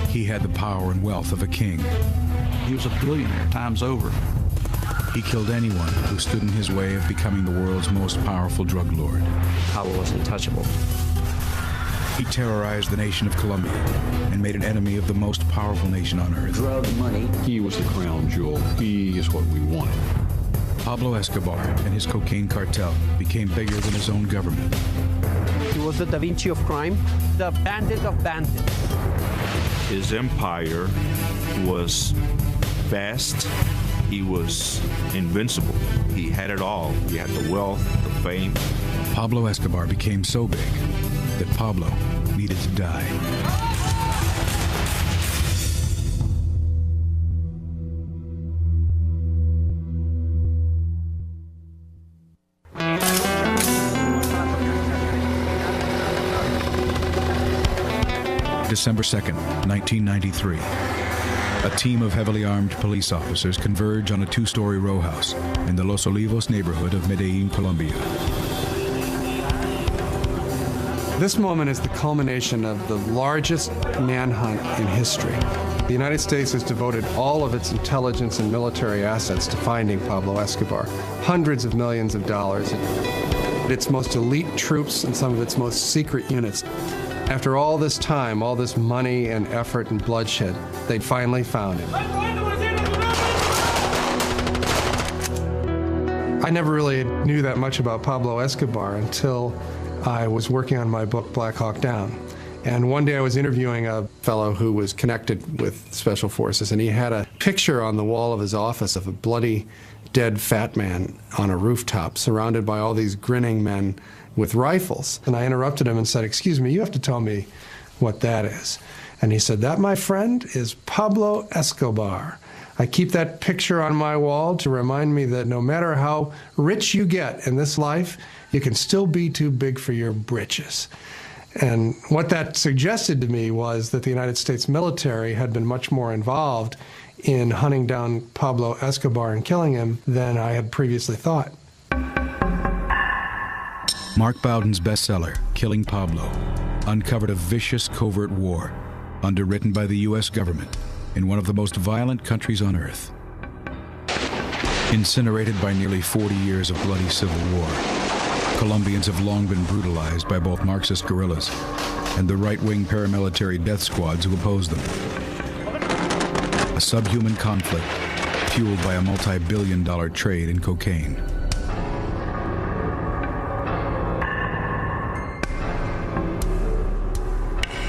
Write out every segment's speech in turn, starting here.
He had the power and wealth of a king. He was a billionaire times over. He killed anyone who stood in his way of becoming the world's most powerful drug lord. Pablo was untouchable. He terrorized the nation of Colombia and made an enemy of the most powerful nation on earth. Drug money. He was the crown jewel. He is what we wanted. Pablo Escobar and his cocaine cartel became bigger than his own government. He was the Da Vinci of crime, the bandit of bandits. His empire was vast. He was invincible. He had it all. He had the wealth, the fame. Pablo Escobar became so big that Pablo needed to die. December 2nd, 1993. A team of heavily armed police officers converge on a two-story row house in the Los Olivos neighborhood of Medellin, Colombia. This moment is the culmination of the largest manhunt in history. The United States has devoted all of its intelligence and military assets to finding Pablo Escobar. Hundreds of millions of dollars. Its most elite troops and some of its most secret units. After all this time, all this money and effort and bloodshed, they finally found him. I never really knew that much about Pablo Escobar until I was working on my book, Black Hawk Down. And one day I was interviewing a fellow who was connected with Special Forces, and he had a picture on the wall of his office of a bloody, dead fat man on a rooftop surrounded by all these grinning men with rifles. And I interrupted him and said, "Excuse me, you have to tell me what that is." And he said, "That, my friend, is Pablo Escobar. I keep that picture on my wall to remind me that no matter how rich you get in this life, you can still be too big for your britches." And what that suggested to me was that the United States military had been much more involved in hunting down Pablo Escobar and killing him than I had previously thought. Mark Bowden's bestseller, Killing Pablo, uncovered a vicious covert war underwritten by the U.S. government in one of the most violent countries on earth. Incinerated by nearly 40 years of bloody civil war, Colombians have long been brutalized by both Marxist guerrillas and the right-wing paramilitary death squads who oppose them. A subhuman conflict fueled by a multi-billion-dollar trade in cocaine.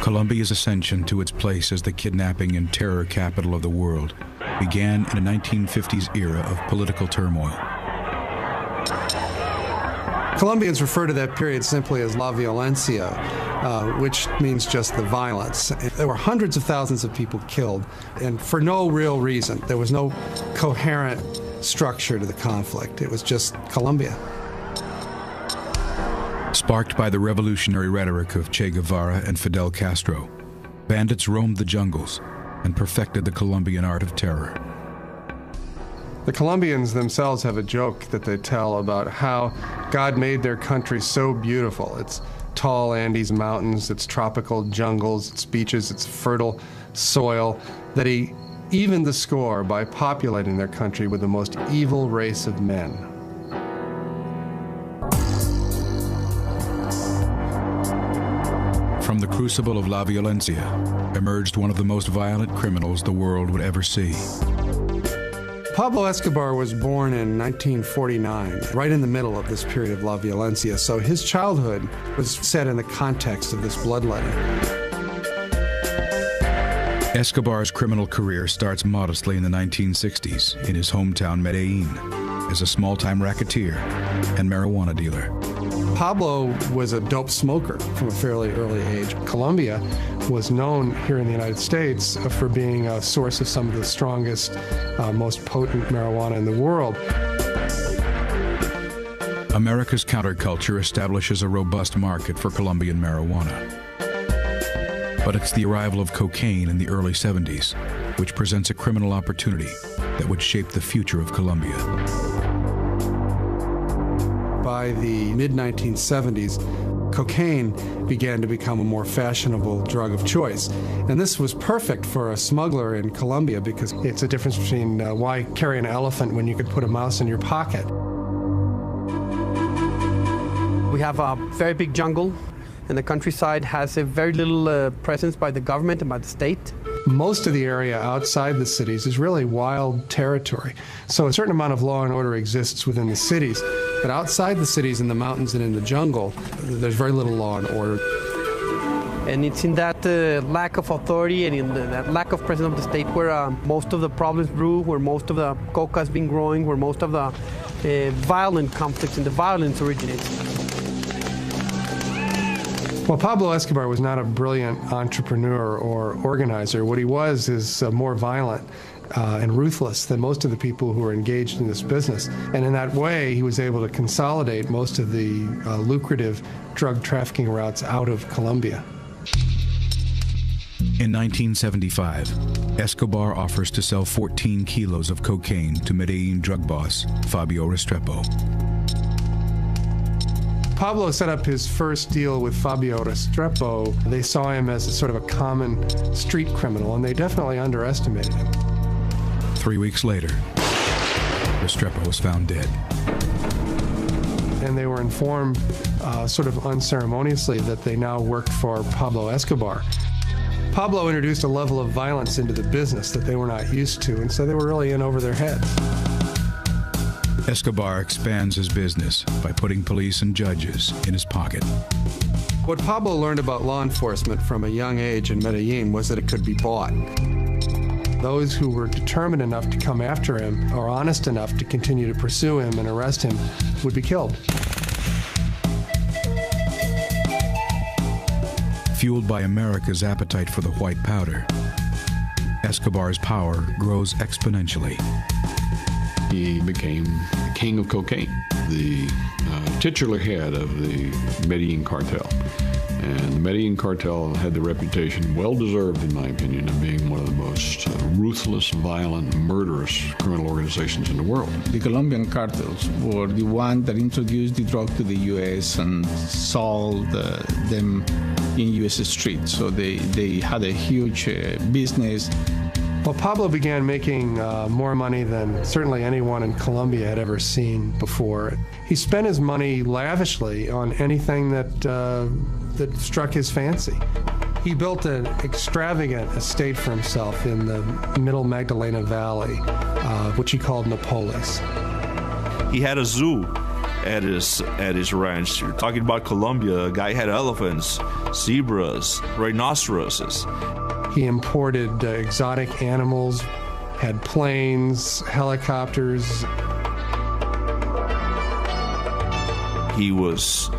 Colombia's ascension to its place as the kidnapping and terror capital of the world began in a 1950s era of political turmoil. Colombians refer to that period simply as La Violencia, which means just the violence. There were hundreds of thousands of people killed, and for no real reason. There was no coherent structure to the conflict. It was just Colombia. Sparked by the revolutionary rhetoric of Che Guevara and Fidel Castro, bandits roamed the jungles and perfected the Colombian art of terror. The Colombians themselves have a joke that they tell about how God made their country so beautiful. Its tall Andes mountains, its tropical jungles, its beaches, its fertile soil, that he evened the score by populating their country with the most evil race of men. From the crucible of La Violencia emerged one of the most violent criminals the world would ever see. Pablo Escobar was born in 1949, right in the middle of this period of La Violencia, so his childhood was set in the context of this bloodletting. Escobar's criminal career starts modestly in the 1960s in his hometown Medellin as a small-time racketeer and marijuana dealer. Pablo was a dope smoker from a fairly early age. Colombia was known here in the United States for being a source of some of the strongest, most potent marijuana in the world. America's counterculture establishes a robust market for Colombian marijuana. But it's the arrival of cocaine in the early 70s which presents a criminal opportunity that would shape the future of Colombia. By the mid-1970s, cocaine began to become a more fashionable drug of choice. And this was perfect for a smuggler in Colombia because it's a difference between why carry an elephant when you could put a mouse in your pocket. We have a very big jungle, and the countryside has a very little presence by the government and by the state. Most of the area outside the cities is really wild territory. So a certain amount of law and order exists within the cities, but outside the cities, in the mountains and in the jungle, there's very little law and order. And it's in that lack of authority and in that lack of presence of the state where most of the problems brew, where most of the coca has been growing, where most of the violent conflicts and the violence originates. Well, Pablo Escobar was not a brilliant entrepreneur or organizer. What he was is more violent and ruthless than most of the people who were engaged in this business. And in that way, he was able to consolidate most of the lucrative drug trafficking routes out of Colombia. In 1975, Escobar offers to sell 14 kilos of cocaine to Medellin drug boss Fabio Restrepo. Pablo set up his first deal with Fabio Restrepo. They saw him as a sort of a common street criminal, and they definitely underestimated him. 3 weeks later, Restrepo was found dead. And they were informed sort of unceremoniously that they now worked for Pablo Escobar. Pablo introduced a level of violence into the business that they were not used to, and so they were really in over their heads. Escobar expands his business by putting police and judges in his pocket. What Pablo learned about law enforcement from a young age in Medellin was that it could be bought. Those who were determined enough to come after him or honest enough to continue to pursue him and arrest him would be killed. Fueled by America's appetite for the white powder, Escobar's power grows exponentially. He became the king of cocaine, the titular head of the Medellin cartel. And the Medellin cartel had the reputation, well-deserved in my opinion, of being one of the most ruthless, violent, murderous criminal organizations in the world. The Colombian cartels were the one that introduced the drug to the U.S. and sold them in U.S. streets. So they had a huge business. Well, Pablo began making more money than certainly anyone in Colombia had ever seen before. He spent his money lavishly on anything that struck his fancy. He built an extravagant estate for himself in the middle Magdalena Valley, which he called Napolis. He had a zoo at his ranch. You're talking about Colombia. A guy had elephants, zebras, rhinoceroses. He imported exotic animals, had planes, helicopters. He was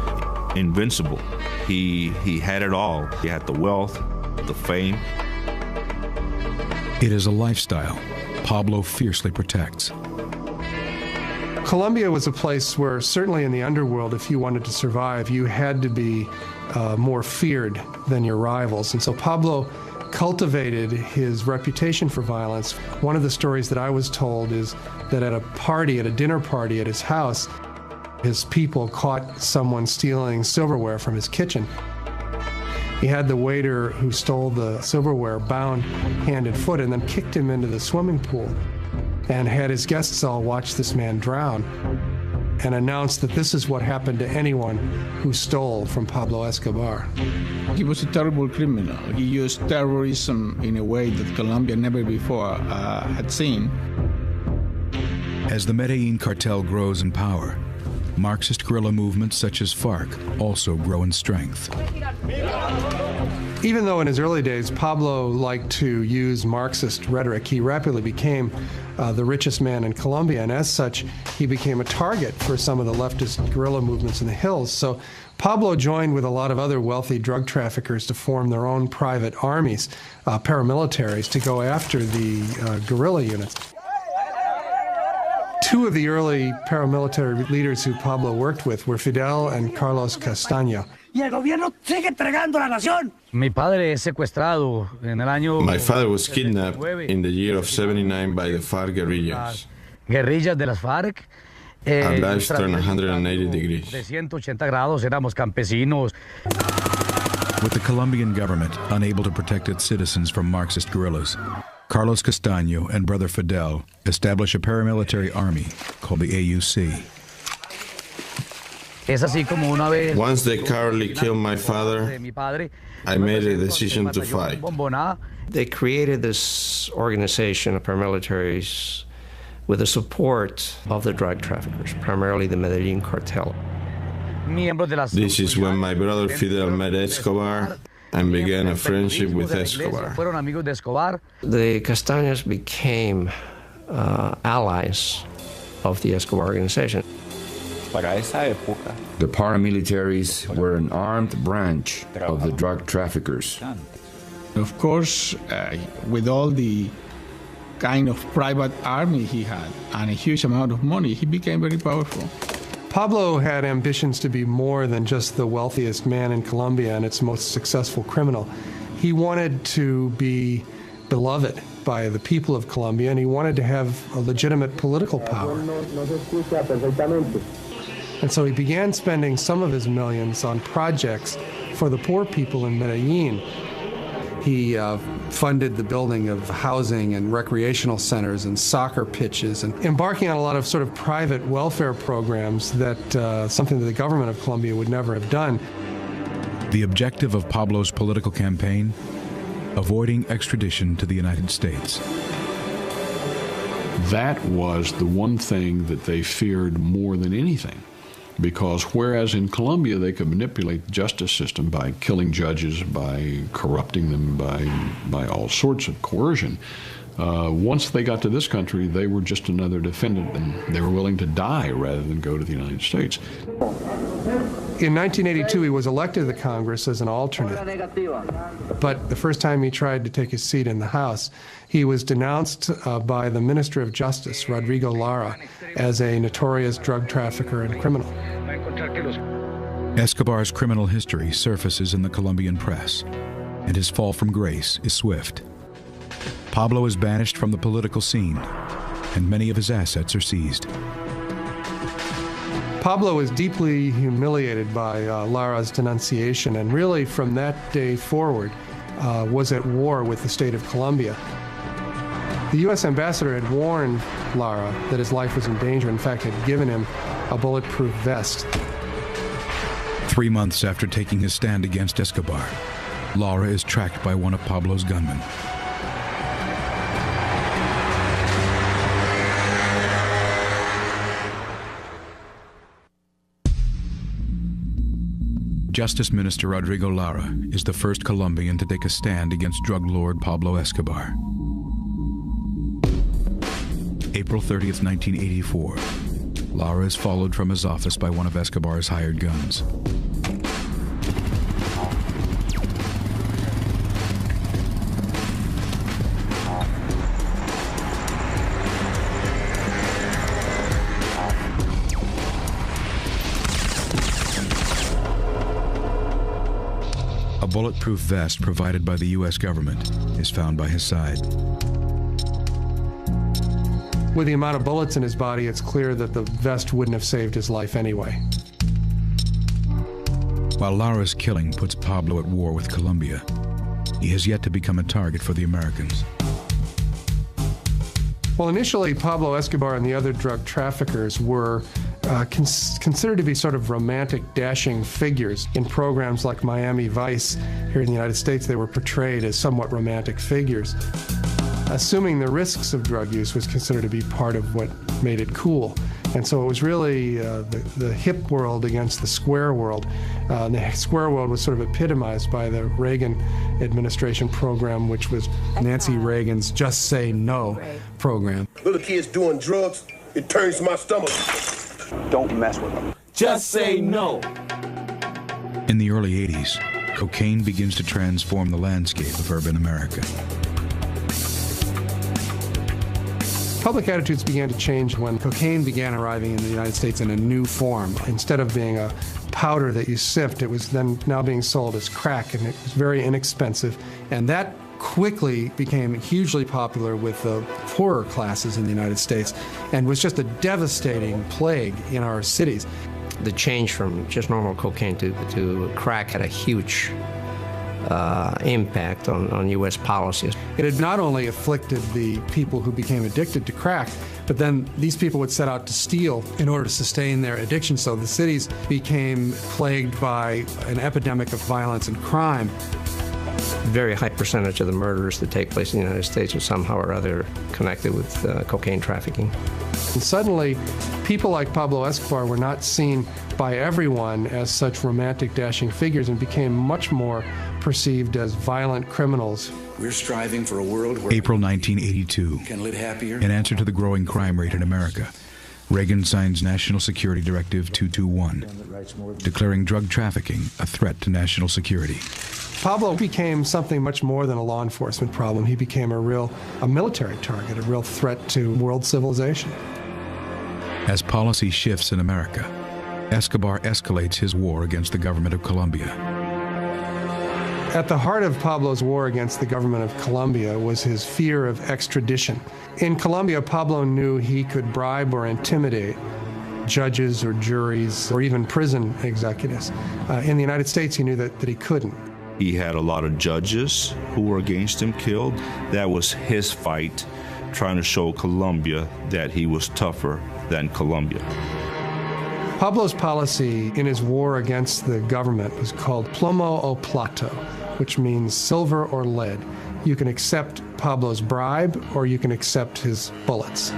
invincible. He had it all. He had the wealth, the fame. It is a lifestyle Pablo fiercely protects. Colombia was a place where, certainly in the underworld, if you wanted to survive, you had to be more feared than your rivals. And so Pablo cultivated his reputation for violence. One of the stories that I was told is that at a dinner party at his house, his people caught someone stealing silverware from his kitchen. He had the waiter who stole the silverware bound hand and foot and then kicked him into the swimming pool and had his guests all watch this man drown and announced that this is what happened to anyone who stole from Pablo Escobar. He was a terrible criminal. He used terrorism in a way that Colombia never before had seen. As the Medellin cartel grows in power, Marxist guerrilla movements such as FARC also grow in strength. Even though in his early days Pablo liked to use Marxist rhetoric, he rapidly became the richest man in Colombia, and as such, he became a target for some of the leftist guerrilla movements in the hills. So Pablo joined with a lot of other wealthy drug traffickers to form their own private armies, paramilitaries, to go after the guerrilla units. Two of the early paramilitary leaders who Pablo worked with were Fidel and Carlos Castaño. My father was kidnapped in the year of 79 by the FARC guerrillas. Guerrillas de las FARC. Our lives turned 180 degrees. With the Colombian government unable to protect its citizens from Marxist guerrillas, Carlos Castaño and brother Fidel establish a paramilitary army called the AUC. Once they cowardly killed my father, I made a decision to fight. They created this organization of paramilitaries with the support of the drug traffickers, primarily the Medellin cartel. This is when my brother Fidel met Escobar and began a friendship with Escobar. The Castaños became allies of the Escobar organization. The paramilitaries were an armed branch of the drug traffickers. Of course, with all the kind of private army he had and a huge amount of money, he became very powerful. Pablo had ambitions to be more than just the wealthiest man in Colombia and its most successful criminal. He wanted to be beloved by the people of Colombia, and he wanted to have a legitimate political power. And so he began spending some of his millions on projects for the poor people in Medellin. He funded the building of housing and recreational centers and soccer pitches, and embarking on a lot of sort of private welfare programs that something that the government of Colombia would never have done. The objective of Pablo's political campaign? Avoiding extradition to the United States. That was the one thing that they feared more than anything. Because whereas in Colombia they could manipulate the justice system by killing judges, by corrupting them, by all sorts of coercion, once they got to this country, they were just another defendant, and they were willing to die rather than go to the United States. In 1982, he was elected to the Congress as an alternate. But the first time he tried to take his seat in the House, he was denounced by the Minister of Justice, Rodrigo Lara, as a notorious drug trafficker and criminal. Escobar's criminal history surfaces in the Colombian press, and his fall from grace is swift. Pablo is banished from the political scene, and many of his assets are seized. Pablo was deeply humiliated by Lara's denunciation, and really from that day forward was at war with the state of Colombia. The U.S. ambassador had warned Lara that his life was in danger, in fact had given him a bulletproof vest. 3 months after taking his stand against Escobar, Lara is tracked by one of Pablo's gunmen. Justice Minister Rodrigo Lara is the first Colombian to take a stand against drug lord Pablo Escobar. April 30th, 1984. Lara is followed from his office by one of Escobar's hired guns. A bulletproof vest provided by the U.S. government is found by his side. With the amount of bullets in his body, it's clear that the vest wouldn't have saved his life anyway. While Lara's killing puts Pablo at war with Colombia, he has yet to become a target for the Americans. Well, initially, Pablo Escobar and the other drug traffickers were considered to be sort of romantic, dashing figures. In programs like Miami Vice here in the United States, they were portrayed as somewhat romantic figures. Assuming the risks of drug use was considered to be part of what made it cool. And so it was really the hip world against the square world. The square world was sort of epitomized by the Reagan administration program, which was Nancy Reagan's Just Say No program. Little kids doing drugs, it turns my stomach. Don't mess with them. Just say no. In the early 80s, cocaine begins to transform the landscape of urban America. Public attitudes began to change when cocaine began arriving in the United States in a new form. Instead of being a powder that you sift, it was then now being sold as crack, and it was very inexpensive. And that quickly became hugely popular with the poorer classes in the United States and was just a devastating plague in our cities. The change from just normal cocaine to crack had a huge impact on U.S. policies. It had not only afflicted the people who became addicted to crack, but then these people would set out to steal in order to sustain their addiction. So the cities became plagued by an epidemic of violence and crime. A very high percentage of the murders that take place in the United States are somehow or other connected with cocaine trafficking. And suddenly, people like Pablo Escobar were not seen by everyone as such romantic, dashing figures and became much more perceived as violent criminals. We're striving for a world where April 1982. can live happier. In answer to the growing crime rate in America, Reagan signs National Security Directive 221, declaring drug trafficking a threat to national security. Pablo became something much more than a law enforcement problem. He became a military target, a real threat to world civilization. As policy shifts in America, Escobar escalates his war against the government of Colombia. At the heart of Pablo's war against the government of Colombia was his fear of extradition. In Colombia, Pablo knew he could bribe or intimidate judges or juries or even prison executives. In the United States, he knew that he couldn't. He had a lot of judges who were against him killed. That was his fight, trying to show Colombia that he was tougher than Colombia. Pablo's policy in his war against the government was called plomo o plato, which means silver or lead. You can accept Pablo's bribe or you can accept his bullets.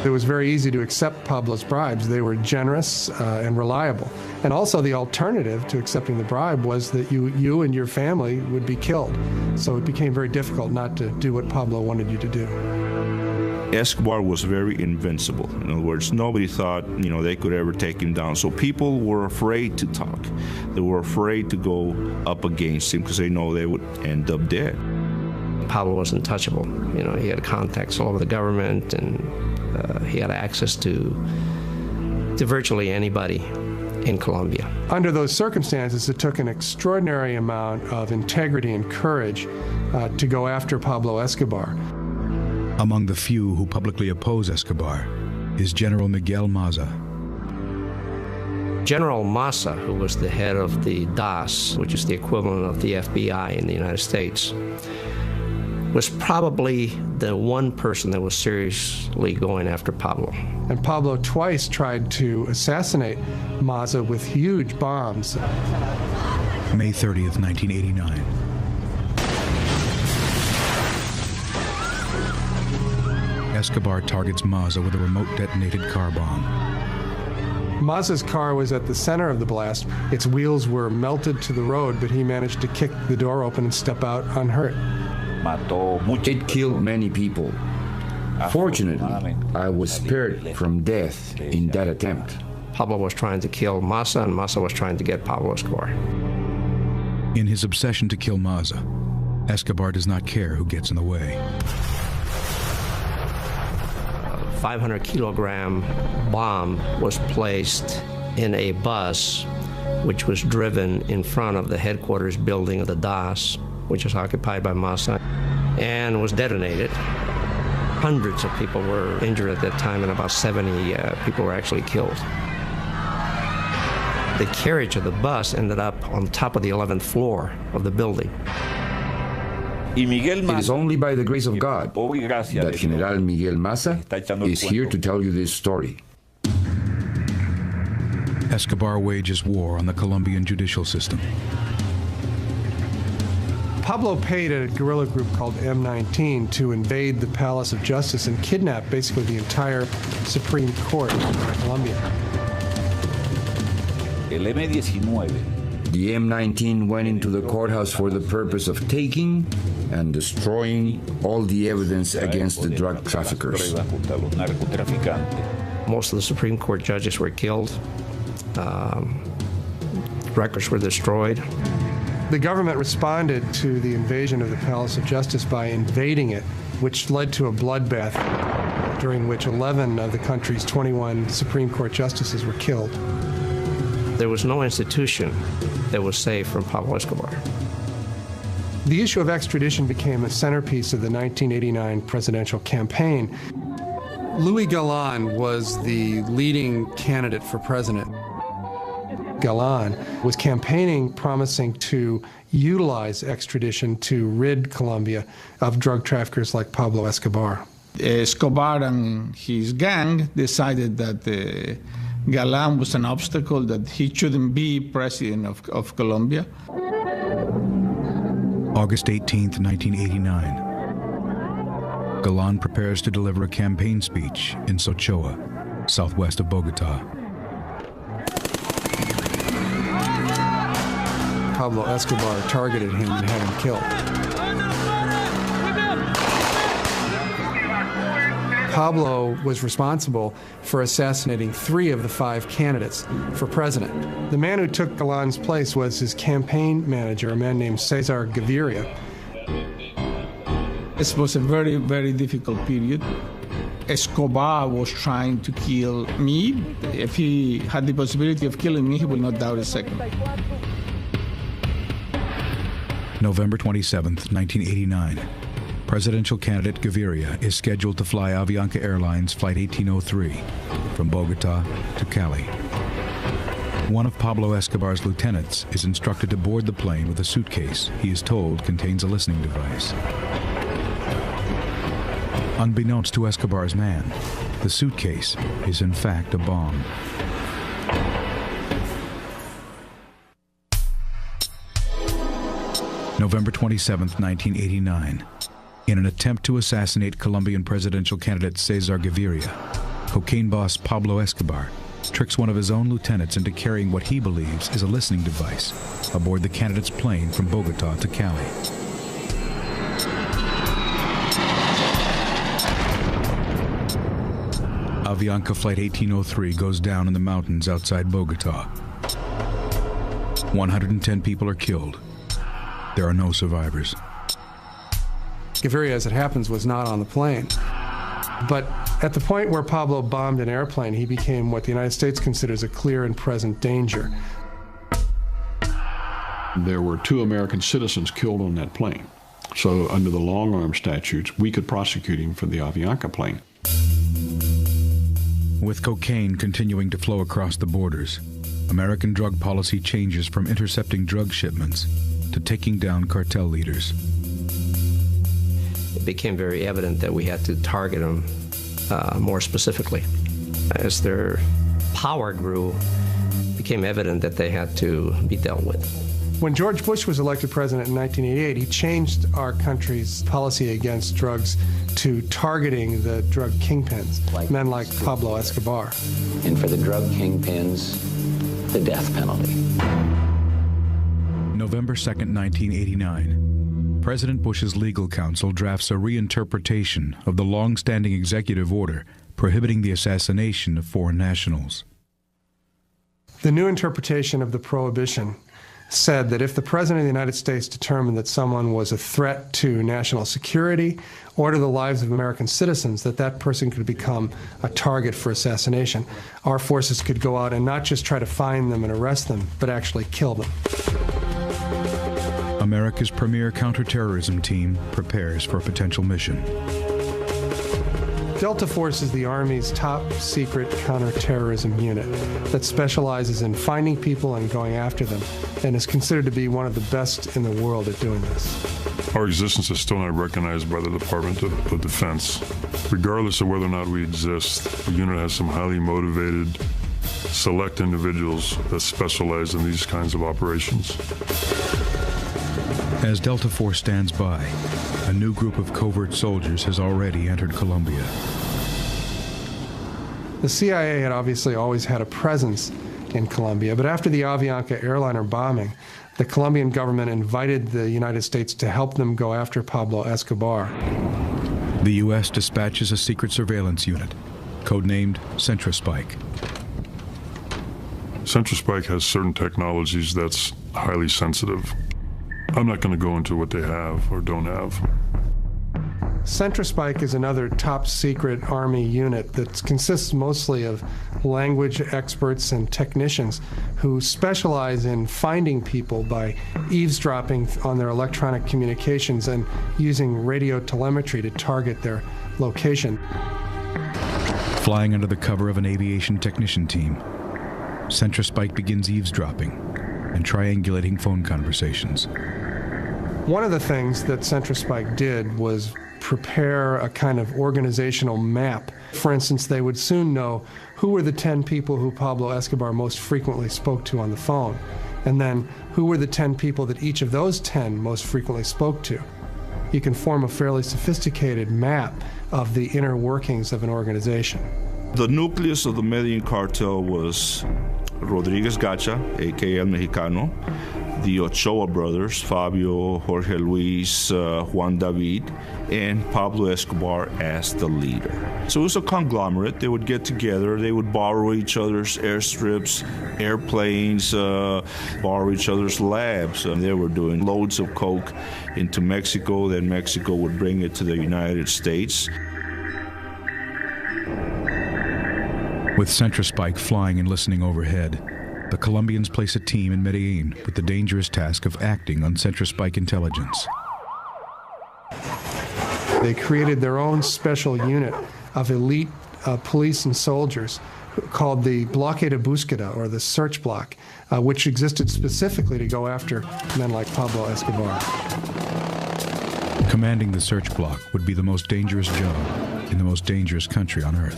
It was very easy to accept Pablo's bribes. They were generous and reliable. And also the alternative to accepting the bribe was that you and your family would be killed. So it became very difficult not to do what Pablo wanted you to do. Escobar was very invincible. In other words, nobody thought, they could ever take him down. So people were afraid to talk. They were afraid to go up against him because they know they would end up dead. Pablo was untouchable. He had contacts all over the government, and he had access to virtually anybody in Colombia. Under those circumstances, it took an extraordinary amount of integrity and courage to go after Pablo Escobar. Among the few who publicly oppose Escobar is General Miguel Maza. General Maza, who was the head of the DAS, which is the equivalent of the FBI in the United States, was probably the one person that was seriously going after Pablo. And Pablo twice tried to assassinate Maza with huge bombs. May 30th, 1989. Escobar targets Maza with a remote detonated car bomb. Maza's car was at the center of the blast. Its wheels were melted to the road, but he managed to kick the door open and step out unhurt. It killed many people. Fortunately, I was spared from death in that attempt. Pablo was trying to kill Maza, and Maza was trying to get Pablo Escobar. In his obsession to kill Maza, Escobar does not care who gets in the way. 500-kilogram bomb was placed in a bus which was driven in front of the headquarters building of the DAS, which was occupied by Maza, and was detonated. Hundreds of people were injured at that time, and about 70 people were actually killed. The carriage of the bus ended up on top of the 11th floor of the building. It is only by the grace of God that General Miguel Maza is here to tell you this story. Escobar wages war on the Colombian judicial system. Pablo paid a guerrilla group called M19 to invade the Palace of Justice and kidnap basically the entire Supreme Court of Colombia. The M19 went into the courthouse for the purpose of taking and destroying all the evidence against the drug traffickers. Most of the Supreme Court judges were killed. Records were destroyed. The government responded to the invasion of the Palace of Justice by invading it, which led to a bloodbath during which 11 of the country's 21 Supreme Court justices were killed. There was no institution that was safe from Pablo Escobar. The issue of extradition became a centerpiece of the 1989 presidential campaign. Louis Galan was the leading candidate for president. Galan was campaigning, promising to utilize extradition to rid Colombia of drug traffickers like Pablo Escobar. Escobar and his gang decided that Galan was an obstacle, that he shouldn't be president of Colombia. August 18th, 1989. Galan prepares to deliver a campaign speech in Sochoa, southwest of Bogota. Pablo Escobar targeted him and had him killed. Pablo was responsible for assassinating 3 of the 5 candidates for president. The man who took Galan's place was his campaign manager, a man named Cesar Gaviria. This was a very, very difficult period. Escobar was trying to kill me. If he had the possibility of killing me, he would not doubt a second. November 27th, 1989. Presidential candidate Gaviria is scheduled to fly Avianca Airlines Flight 1803 from Bogota to Cali. One of Pablo Escobar's lieutenants is instructed to board the plane with a suitcase he is told contains a listening device. Unbeknownst to Escobar's man, the suitcase is in fact a bomb. November 27th, 1989. In an attempt to assassinate Colombian presidential candidate Cesar Gaviria, cocaine boss Pablo Escobar tricks one of his own lieutenants into carrying what he believes is a listening device aboard the candidate's plane from Bogota to Cali. Avianca Flight 1803 goes down in the mountains outside Bogota. 110 people are killed. There are no survivors. Gaviria, as it happens, was not on the plane. But at the point where Pablo bombed an airplane, he became what the United States considers a clear and present danger. There were 2 American citizens killed on that plane. So under the long-arm statutes, we could prosecute him for the Avianca plane. With cocaine continuing to flow across the borders, American drug policy changes from intercepting drug shipments to taking down cartel leaders. It became very evident that we had to target them more specifically. As their power grew, it became evident that they had to be dealt with. When George Bush was elected president in 1988, he changed our country's policy against drugs to targeting the drug kingpins, men like Pablo Escobar. And for the drug kingpins, the death penalty. November 2nd, 1989. President Bush's legal counsel drafts a reinterpretation of the long-standing executive order prohibiting the assassination of foreign nationals. The new interpretation of the prohibition said that if the President of the United States determined that someone was a threat to national security or to the lives of American citizens, that that person could become a target for assassination. Our forces could go out and not just try to find them and arrest them, but actually kill them. America's premier counterterrorism team prepares for a potential mission. Delta Force is the Army's top secret counterterrorism unit that specializes in finding people and going after them, and is considered to be one of the best in the world at doing this. Our existence is still not recognized by the Department of Defense. Regardless of whether or not we exist, the unit has some highly motivated, select individuals that specialize in these kinds of operations. As Delta Force stands by, a new group of covert soldiers has already entered Colombia. The CIA had obviously always had a presence in Colombia, but after the Avianca airliner bombing, the Colombian government invited the United States to help them go after Pablo Escobar. The U.S. dispatches a secret surveillance unit, codenamed CentraSpike. CentraSpike has certain technologies that's highly sensitive. I'm not going to go into what they have or don't have. CentraSpike is another top-secret Army unit that consists mostly of language experts and technicians who specialize in finding people by eavesdropping on their electronic communications and using radio telemetry to target their location. Flying under the cover of an aviation technician team, CentraSpike begins eavesdropping and triangulating phone conversations. One of the things that CentraSpike did was prepare a kind of organizational map. For instance, they would soon know who were the 10 people who Pablo Escobar most frequently spoke to on the phone, and then who were the 10 people that each of those 10 most frequently spoke to. You can form a fairly sophisticated map of the inner workings of an organization. The nucleus of the Medellin cartel was Rodriguez Gacha, a.k.a. El Mexicano, the Ochoa brothers, Fabio, Jorge Luis, Juan David, and Pablo Escobar as the leader. So it was a conglomerate. They would get together, they would borrow each other's airstrips, airplanes, borrow each other's labs. And they were doing loads of coke into Mexico, then Mexico would bring it to the United States. With CentraSpike flying and listening overhead, the Colombians place a team in Medellin with the dangerous task of acting on CentraSpike intelligence. They created their own special unit of elite police and soldiers called the Bloque de Búsqueda, or the Search Block, which existed specifically to go after men like Pablo Escobar. Commanding the Search Block would be the most dangerous job in the most dangerous country on earth.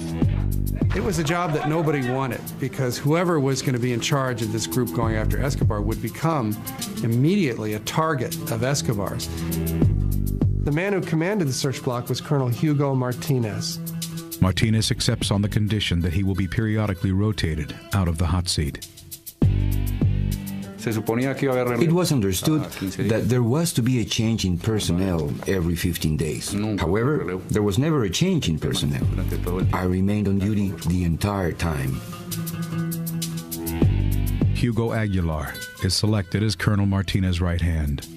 It was a job that nobody wanted, because whoever was going to be in charge of this group going after Escobar would become immediately a target of Escobar's. The man who commanded the Search Block was Colonel Hugo Martinez. Martinez accepts on the condition that he will be periodically rotated out of the hot seat. It was understood that there was to be a change in personnel every 15 days. However, there was never a change in personnel. I remained on duty the entire time. Hugo Aguilar is selected as Colonel Martinez's right hand.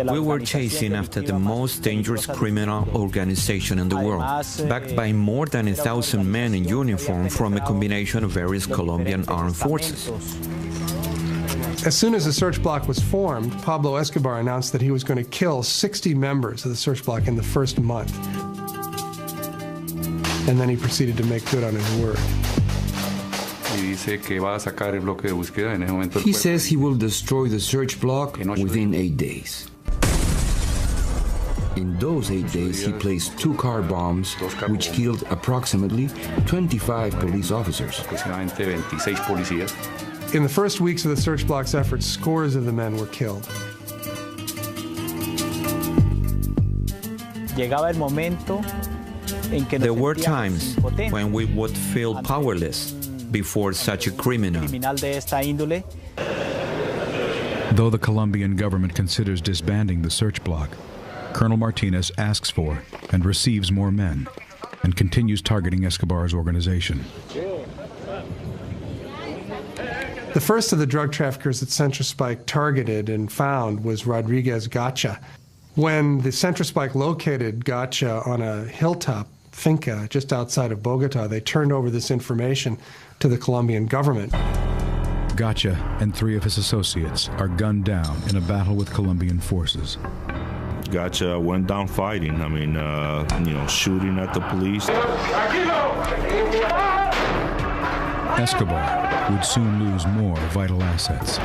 We were chasing after the most dangerous criminal organization in the world, backed by more than 1,000 men in uniform from a combination of various Colombian armed forces. As soon as the Search Block was formed, Pablo Escobar announced that he was going to kill 60 members of the Search Block in the first month. And then he proceeded to make good on his word. He says he will destroy the Search Block within 8 days. In those 8 days, he placed 2 car bombs, which killed approximately 25 police officers. In the first weeks of the Search Block's efforts, scores of the men were killed. There were times when we would feel powerless before such a criminal. Though the Colombian government considers disbanding the Search Block, Colonel Martinez asks for and receives more men and continues targeting Escobar's organization. The first of the drug traffickers that CentraSpike targeted and found was Rodriguez Gacha. When the CentraSpike located Gacha on a hilltop finca just outside of Bogota, they turned over this information to the Colombian government. Gacha and 3 of his associates are gunned down in a battle with Colombian forces. Gacha went down fighting. I mean, shooting at the police. Escobar would soon lose more vital assets.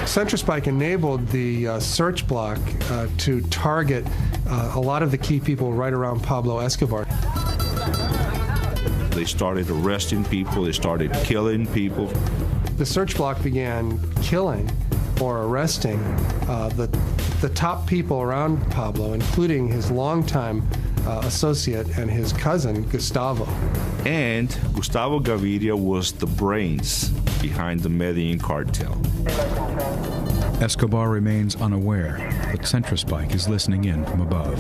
CentraSpike enabled the Search Block to target a lot of the key people right around Pablo Escobar. They started arresting people, they started killing people. The Search Block began killing or arresting the top people around Pablo, including his longtime associate and his cousin, Gustavo. And Gustavo Gaviria was the brains behind the Medellin cartel. Escobar remains unaware that CentraSpike is listening in from above.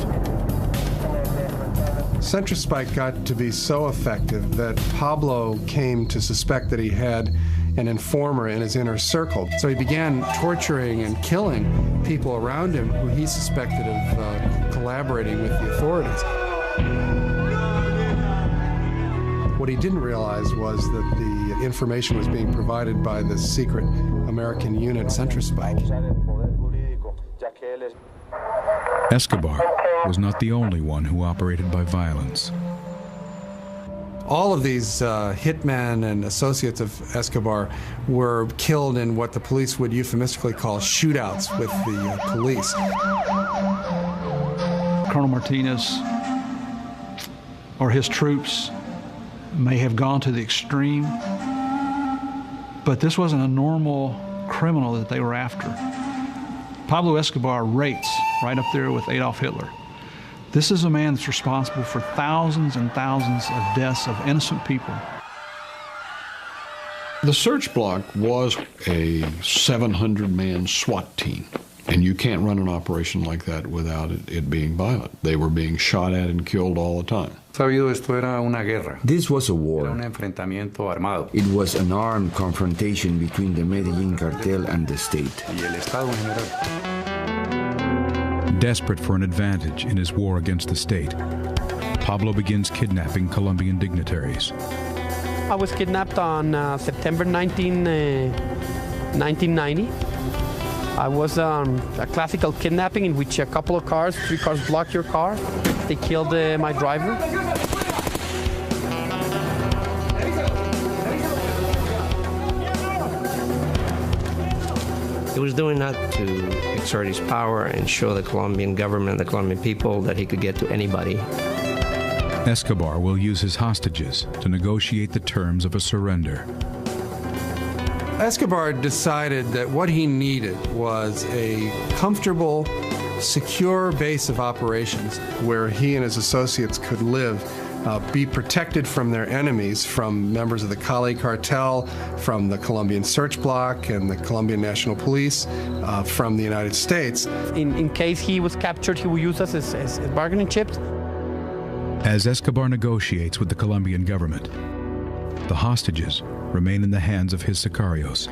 CentraSpike got to be so effective that Pablo came to suspect that he had an informer in his inner circle. So he began torturing and killing people around him who he suspected of collaborating with the authorities. What he didn't realize was that the information was being provided by the secret American unit, Centrospike. Escobar was not the only one who operated by violence. All of these hitmen and associates of Escobar were killed in what the police would euphemistically call shootouts with the police. Colonel Martinez or his troops may have gone to the extreme, but this wasn't a normal criminal that they were after. Pablo Escobar rates right up there with Adolf Hitler. This is a man that's responsible for thousands and thousands of deaths of innocent people. The search block was a 700-man SWAT team, and you can't run an operation like that without it being violent. They were being shot at and killed all the time. This was a war. It was an armed confrontation between the Medellin cartel and the state. Desperate for an advantage in his war against the state, Pablo begins kidnapping Colombian dignitaries. I was kidnapped on September 1990. I was a classical kidnapping in which a couple of cars, 3 cars blocked your car. They killed my driver. He was doing that to exert his power and show the Colombian government, the Colombian people, that he could get to anybody. Escobar will use his hostages to negotiate the terms of a surrender. Escobar decided that what he needed was a comfortable, secure base of operations where he and his associates could live, be protected from their enemies, from members of the Cali cartel, from the Colombian search block and the Colombian National Police, from the United States. In case he was captured, he would use us as bargaining chips. As Escobar negotiates with the Colombian government, the hostages remain in the hands of his sicarios.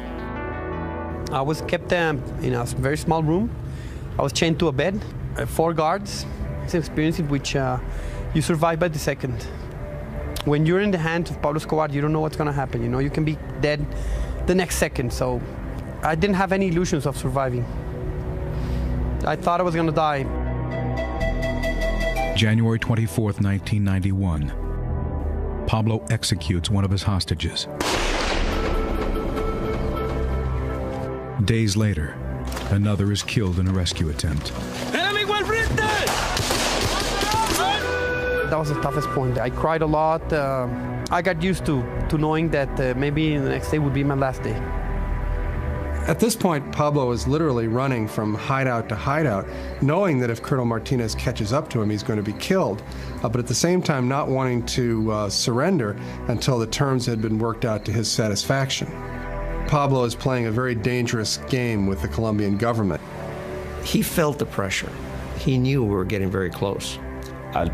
I was kept in a very small room. I was chained to a bed, 4 guards. It's an experience in which you survive by the second. When you're in the hands of Pablo Escobar, you don't know what's going to happen. You know, you can be dead the next second. So I didn't have any illusions of surviving. I thought I was going to die. January 24th, 1991. Pablo executes one of his hostages. Days later, another is killed in a rescue attempt. That was the toughest point. I cried a lot. I got used to knowing that maybe the next day would be my last day. At this point, Pablo is literally running from hideout to hideout, knowing that if Colonel Martinez catches up to him, he's going to be killed, but at the same time not wanting to surrender until the terms had been worked out to his satisfaction. Pablo is playing a very dangerous game with the Colombian government. He felt the pressure. He knew we were getting very close. The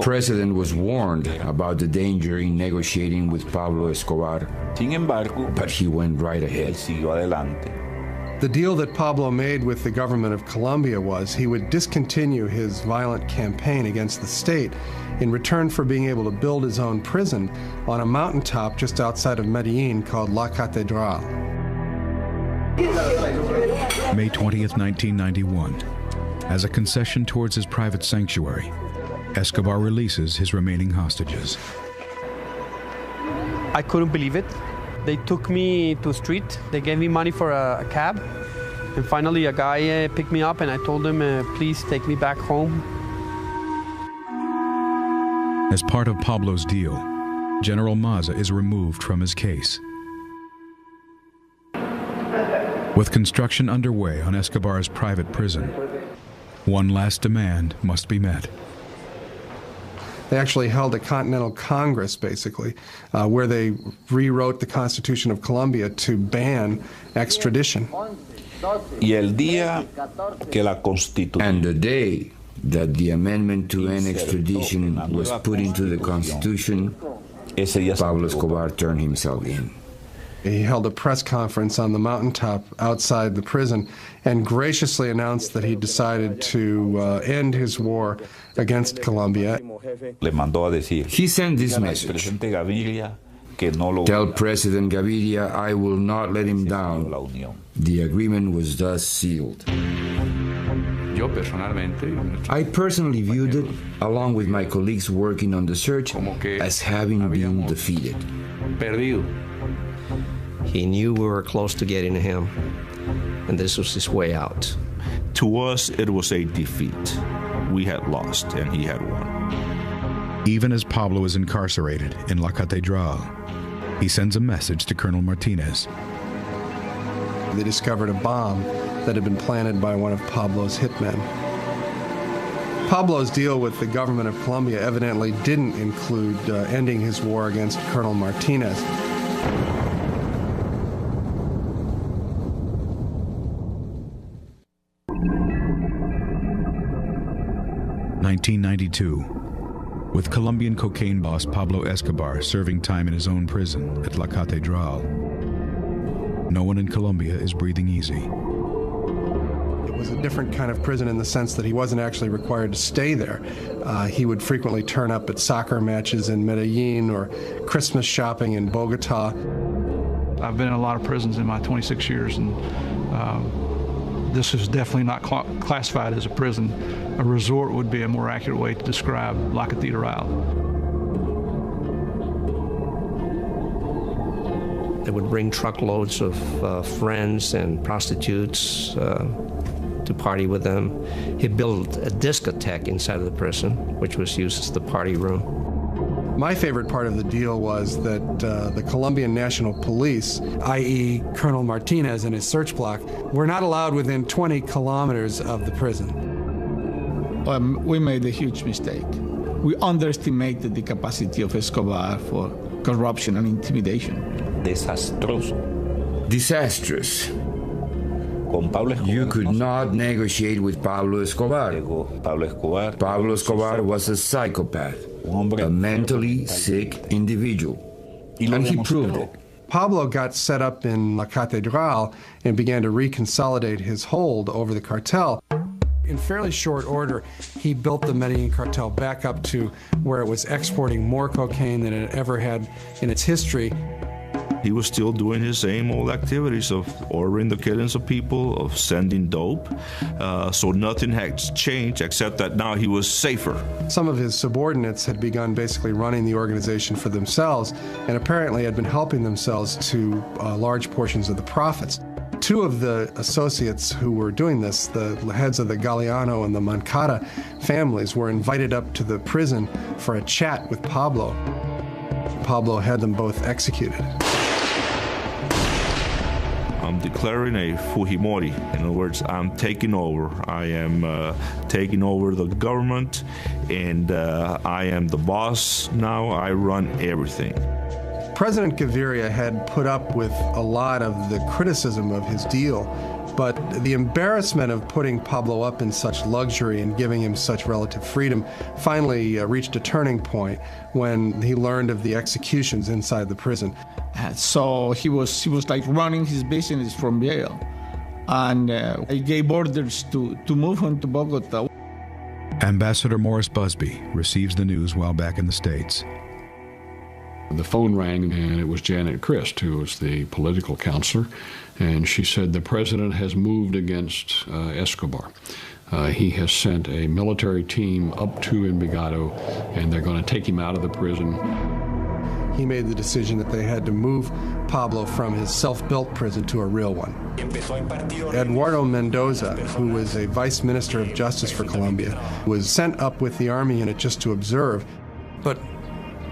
president was warned about the danger in negotiating with Pablo Escobar, but he went right ahead. The deal that Pablo made with the government of Colombia was he would discontinue his violent campaign against the state in return for being able to build his own prison on a mountaintop just outside of Medellin called La Catedral. May 20th, 1991. As a concession towards his private sanctuary, Escobar releases his remaining hostages. I couldn't believe it. They took me to the street. They gave me money for a cab. And finally, a guy picked me up, and I told him, please take me back home. As part of Pablo's deal, General Maza is removed from his case. With construction underway on Escobar's private prison, one last demand must be met. They actually held a Continental Congress, basically, where they rewrote the Constitution of Colombia to ban extradition. And the day that the amendment to end extradition was put into the Constitution, Pablo Escobar turned himself in. He held a press conference on the mountaintop outside the prison and graciously announced that he decided to end his war against Colombia. He sent this message: tell President Gaviria I will not let him down. The agreement was thus sealed. I personally viewed it, along with my colleagues working on the search, as having been defeated. He knew we were close to getting to him, and this was his way out. To us, it was a defeat. We had lost, and he had won. Even as Pablo is incarcerated in La Catedral, he sends a message to Colonel Martinez. They discovered a bomb that had been planted by one of Pablo's hitmen. Pablo's deal with the government of Colombia evidently didn't include ending his war against Colonel Martinez. (1992), with Colombian cocaine boss Pablo Escobar serving time in his own prison at La Catedral. No one in Colombia is breathing easy. It was a different kind of prison in the sense that he wasn't actually required to stay there. He would frequently turn up at soccer matches in Medellin or Christmas shopping in Bogota. I've been in a lot of prisons in my 26 years, and this is definitely not classified as a prison. A resort would be a more accurate way to describe La Catedral. They would bring truckloads of friends and prostitutes to party with them. He built a discotheque inside of the prison, which was used as the party room. My favorite part of the deal was that the Colombian National Police, i.e. Colonel Martinez and his search block, were not allowed within 20 kilometers of the prison. We made a huge mistake. We underestimated the capacity of Escobar for corruption and intimidation. Disastrous. You could not negotiate with Pablo Escobar. Pablo Escobar was a psychopath, a mentally sick individual, and he proved it. Pablo got set up in La Catedral and began to reconsolidate his hold over the cartel. In fairly short order, he built the Medellin cartel back up to where it was exporting more cocaine than it ever had in its history. He was still doing his same old activities of ordering the killings of people, of sending dope. So nothing had changed except that now he was safer. Some of his subordinates had begun basically running the organization for themselves and apparently had been helping themselves to large portions of the profits. Two of the associates who were doing this, the heads of the Galeano and the Moncada families, were invited up to the prison for a chat with Pablo. Pablo had them both executed. I'm declaring a Fujimori. In other words, I'm taking over. I am taking over the government, and I am the boss now. I run everything. President Gaviria had put up with a lot of the criticism of his deal, but the embarrassment of putting Pablo up in such luxury and giving him such relative freedom finally reached a turning point when he learned of the executions inside the prison. So he was like running his business from jail, and he gave orders to move him to Bogota. Ambassador Morris Busby receives the news while back in the States. The phone rang, and it was Janet Christ, who was the political counselor, and she said the president has moved against Escobar. He has sent a military team up to Envigado, and they're going to take him out of the prison. He made the decision that they had to move Pablo from his self-built prison to a real one. Eduardo Mendoza, who was a vice minister of justice for Colombia, was sent up with the army unit just to observe. But,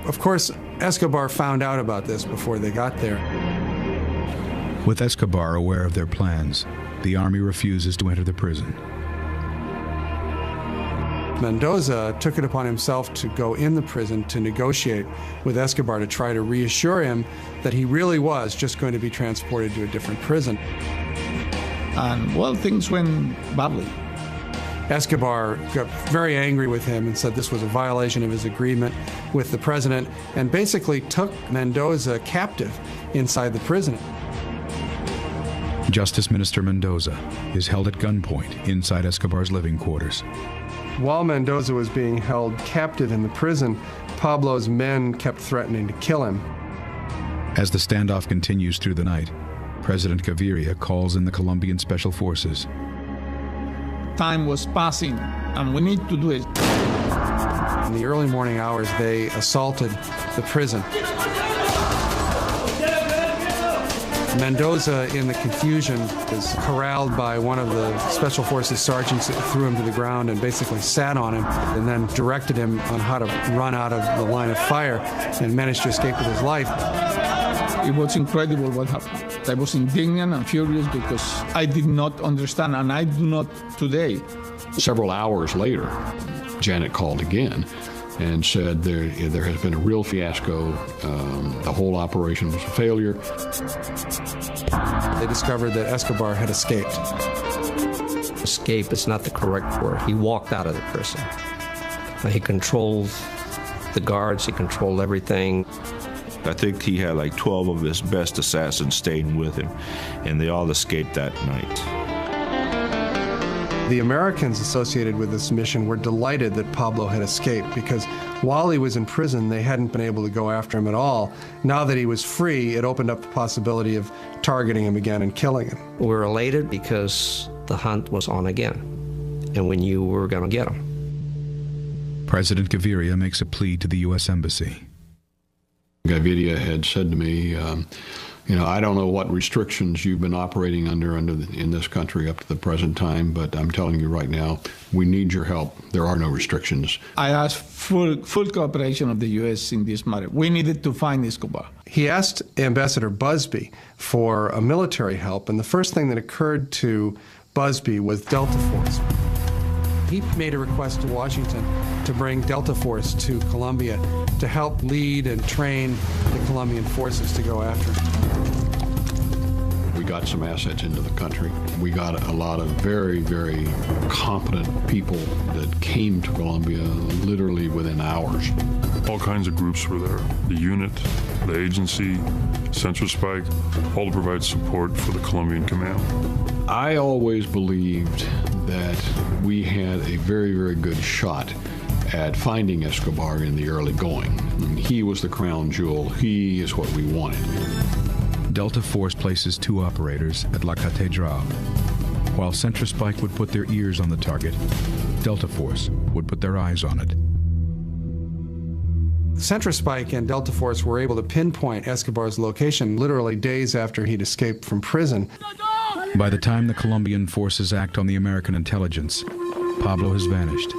of course, Escobar found out about this before they got there. With Escobar aware of their plans, the army refuses to enter the prison. Mendoza took it upon himself to go in the prison to negotiate with Escobar to try to reassure him that he really was just going to be transported to a different prison. And, well, things went badly. Escobar got very angry with him and said this was a violation of his agreement with the president and basically took Mendoza captive inside the prison. Justice Minister Mendoza is held at gunpoint inside Escobar's living quarters. While Mendoza was being held captive in the prison, Pablo's men kept threatening to kill him. As the standoff continues through the night, President Gaviria calls in the Colombian Special Forces. Time was passing, and we need to do it. In the early morning hours, they assaulted the prison. Mendoza, in the confusion, was corralled by one of the Special Forces sergeants that threw him to the ground and basically sat on him and then directed him on how to run out of the line of fire and managed to escape with his life. It was incredible what happened. I was indignant and furious because I did not understand, and I do not today. Several hours later, Janet called again and said there has been a real fiasco. The whole operation was a failure. They discovered that Escobar had escaped. Escape is not the correct word. He walked out of the prison. He controlled the guards. He controlled everything. I think he had like 12 of his best assassins staying with him, and they all escaped that night. The Americans associated with this mission were delighted that Pablo had escaped because while he was in prison, they hadn't been able to go after him at all. Now that he was free, it opened up the possibility of targeting him again and killing him. We were elated because the hunt was on again, and we knew we were going to get him. President Gaviria makes a plea to the U.S. Embassy. Gaviria had said to me, I don't know what restrictions you've been operating under in this country up to the present time, but I'm telling you right now, we need your help. There are no restrictions. I asked full cooperation of the U.S. in this matter. We needed to find Escobar. He asked Ambassador Busby for a military help, and the first thing that occurred to Busby was Delta Force. He made a request to Washington to bring Delta Force to Colombia to help lead and train the Colombian forces to go after him. We got some assets into the country. We got a lot of very, very competent people that came to Colombia literally within hours. All kinds of groups were there. The unit, the agency, Central Spike, all to provide support for the Colombian command. I always believed that we had a very, very good shot at finding Escobar in the early going. He was the crown jewel. He is what we wanted. Delta Force places 2 operators at La Catedral. While Central Spike would put their ears on the target, Delta Force would put their eyes on it. Central Spike and Delta Force were able to pinpoint Escobar's location literally days after he'd escaped from prison. By the time the Colombian forces act on the American intelligence, Pablo has vanished.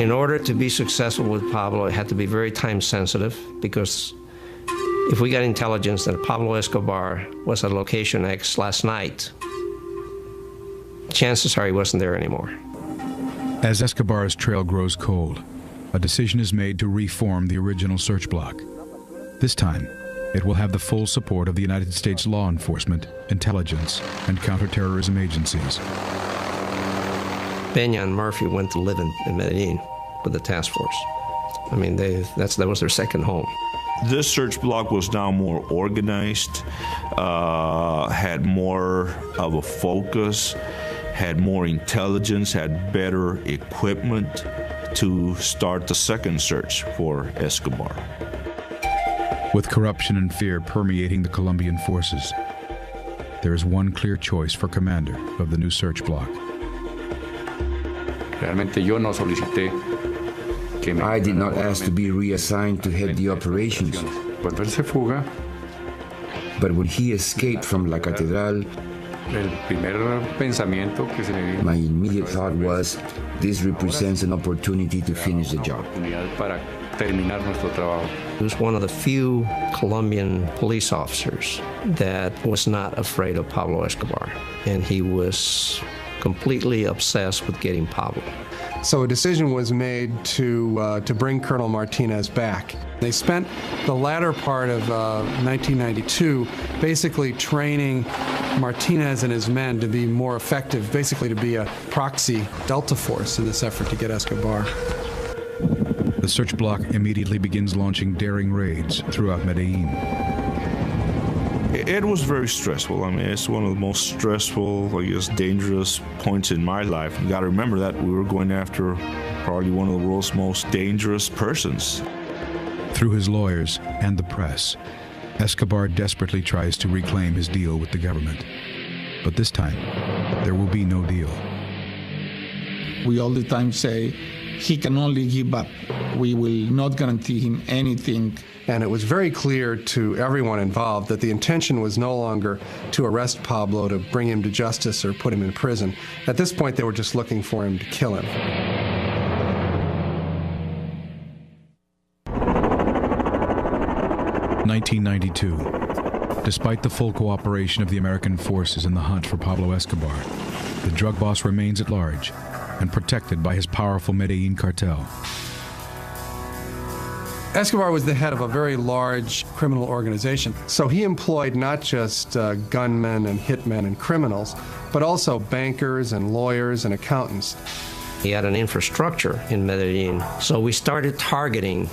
In order to be successful with Pablo, it had to be very time sensitive, because if we got intelligence that Pablo Escobar was at location X last night, chances are he wasn't there anymore. As Escobar's trail grows cold, a decision is made to reform the original search block. This time, it will have the full support of the United States law enforcement, intelligence, and counterterrorism agencies. Peña and Murphy went to live in Medellin with the task force. I mean, that was their second home. This search block was now more organized, had more of a focus, had more intelligence, had better equipment to start the second search for Escobar. With corruption and fear permeating the Colombian forces, there is one clear choice for commander of the new search block. I did not ask to be reassigned to head the operations. But when he escaped from La Catedral, my immediate thought was, this represents an opportunity to finish the job. He was one of the few Colombian police officers that was not afraid of Pablo Escobar. And he was completely obsessed with getting Pablo. So a decision was made to bring Colonel Martinez back. They spent the latter part of 1992 basically training Martinez and his men to be more effective, basically to be a proxy Delta force in this effort to get Escobar. The search block immediately begins launching daring raids throughout Medellin. It was very stressful. I mean, it's one of the most stressful, I guess, dangerous points in my life. You got to remember that we were going after probably one of the world's most dangerous persons. Through his lawyers and the press, Escobar desperately tries to reclaim his deal with the government. But this time, there will be no deal. We all the time say, he can only give up. We will not guarantee him anything. And it was very clear to everyone involved that the intention was no longer to arrest Pablo, to bring him to justice or put him in prison. At this point, they were just looking for him to kill him. (1992). Despite the full cooperation of the American forces in the hunt for Pablo Escobar, the drug boss remains at large and protected by his powerful Medellin cartel. Escobar was the head of a very large criminal organization, so he employed not just gunmen and hitmen and criminals, but also bankers and lawyers and accountants. He had an infrastructure in Medellin, so we started targeting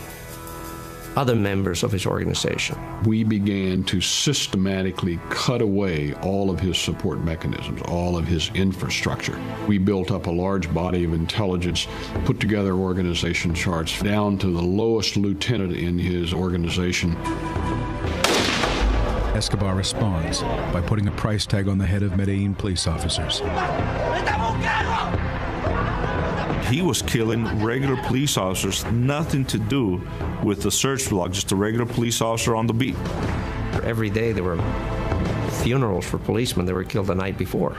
other members of his organization. We began to systematically cut away all of his support mechanisms, all of his infrastructure. We built up a large body of intelligence, put together organization charts down to the lowest lieutenant in his organization. Escobar responds by putting a price tag on the head of Medellin police officers. He was killing regular police officers, nothing to do with the search block, just a regular police officer on the beat. Every day there were funerals for policemen that were killed the night before.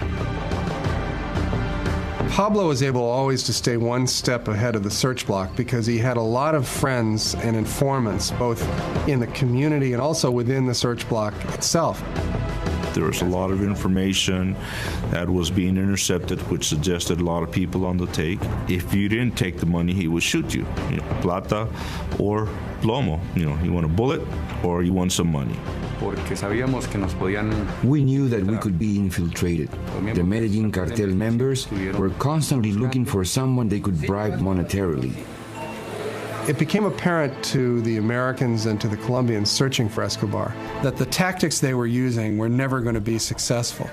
Pablo was able always to stay one step ahead of the search block because he had a lot of friends and informants, both in the community and also within the search block itself. There was a lot of information that was being intercepted, which suggested a lot of people on the take. If you didn't take the money, he would shoot you. Plata or plomo. You want a bullet or you want some money. We knew that we could be infiltrated. The Medellin cartel members were constantly looking for someone they could bribe monetarily. It became apparent to the Americans and to the Colombians searching for Escobar that the tactics they were using were never going to be successful.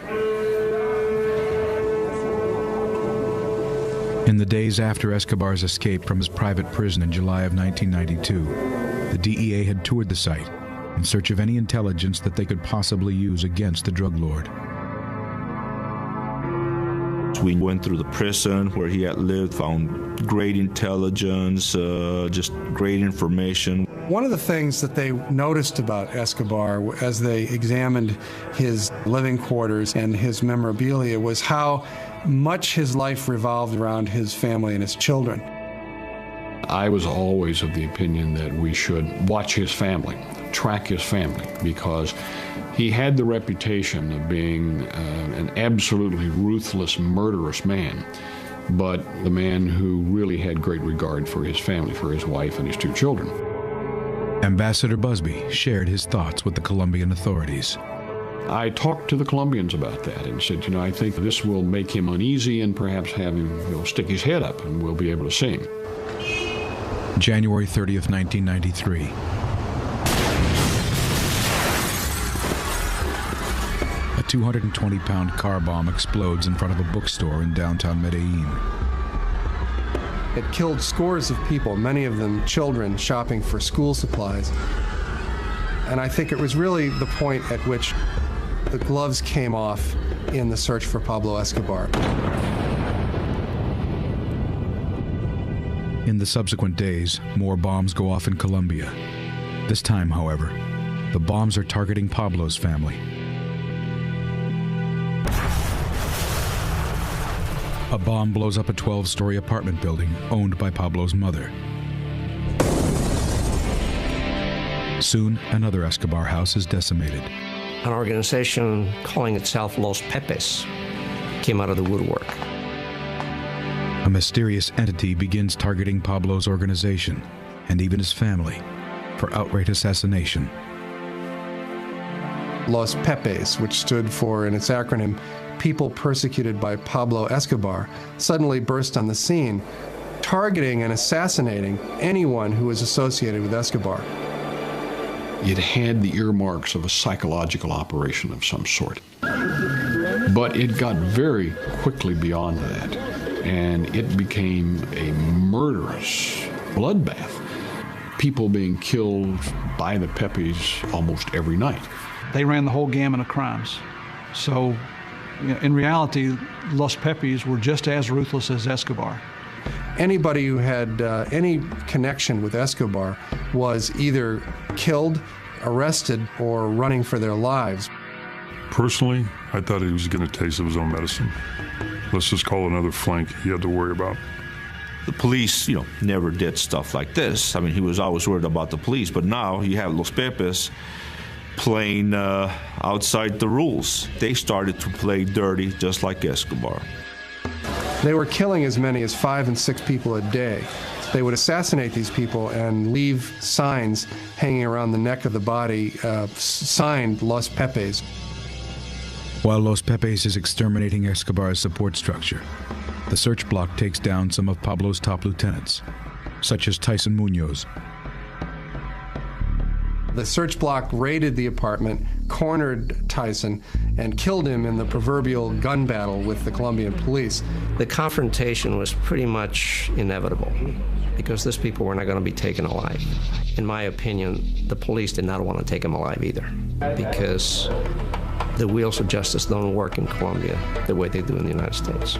In the days after Escobar's escape from his private prison in July of 1992, the DEA had toured the site in search of any intelligence that they could possibly use against the drug lord. We went through the prison where he had lived, found great intelligence, just great information. One of the things that they noticed about Escobar as they examined his living quarters and his memorabilia was how much his life revolved around his family and his children. I was always of the opinion that we should watch his family, track his family, because he had the reputation of being an absolutely ruthless, murderous man, but the man who really had great regard for his family, for his wife and his two children. Ambassador Busby shared his thoughts with the Colombian authorities. I talked to the Colombians about that and said, I think this will make him uneasy and perhaps have him stick his head up and we'll be able to see him. January 30th, 1993. A 220-pound car bomb explodes in front of a bookstore in downtown Medellin. It killed scores of people, many of them children shopping for school supplies. And I think it was really the point at which the gloves came off in the search for Pablo Escobar. In the subsequent days, more bombs go off in Colombia. This time, however, the bombs are targeting Pablo's family. A bomb blows up a 12-story apartment building owned by Pablo's mother. Soon, another Escobar house is decimated. An organization calling itself Los Pepes came out of the woodwork. A mysterious entity begins targeting Pablo's organization and even his family for outright assassination. Los Pepes, which stood for, in its acronym, People Persecuted by Pablo Escobar, suddenly burst on the scene, targeting and assassinating anyone who was associated with Escobar. It had the earmarks of a psychological operation of some sort. But it got very quickly beyond that, and it became a murderous bloodbath. People being killed by the Pepes almost every night. They ran the whole gamut of crimes. So, in reality, Los Pepes were just as ruthless as Escobar. Anybody who had any connection with Escobar was either killed, arrested, or running for their lives. Personally, I thought he was getting a taste of his own medicine. Let's just call it another flank he had to worry about. The police, never did stuff like this. I mean, he was always worried about the police, but now you have Los Pepes playing outside the rules. They started to play dirty just like Escobar. They were killing as many as 5 and 6 people a day. They would assassinate these people and leave signs hanging around the neck of the body, signed Los Pepes. While Los Pepes is exterminating Escobar's support structure, the search block takes down some of Pablo's top lieutenants, such as Tyson Munoz. The search block raided the apartment, cornered Tyson, and killed him in the proverbial gun battle with the Colombian police. The confrontation was pretty much inevitable because these people were not going to be taken alive. In my opinion, the police did not want to take them alive either because the wheels of justice don't work in Colombia the way they do in the United States.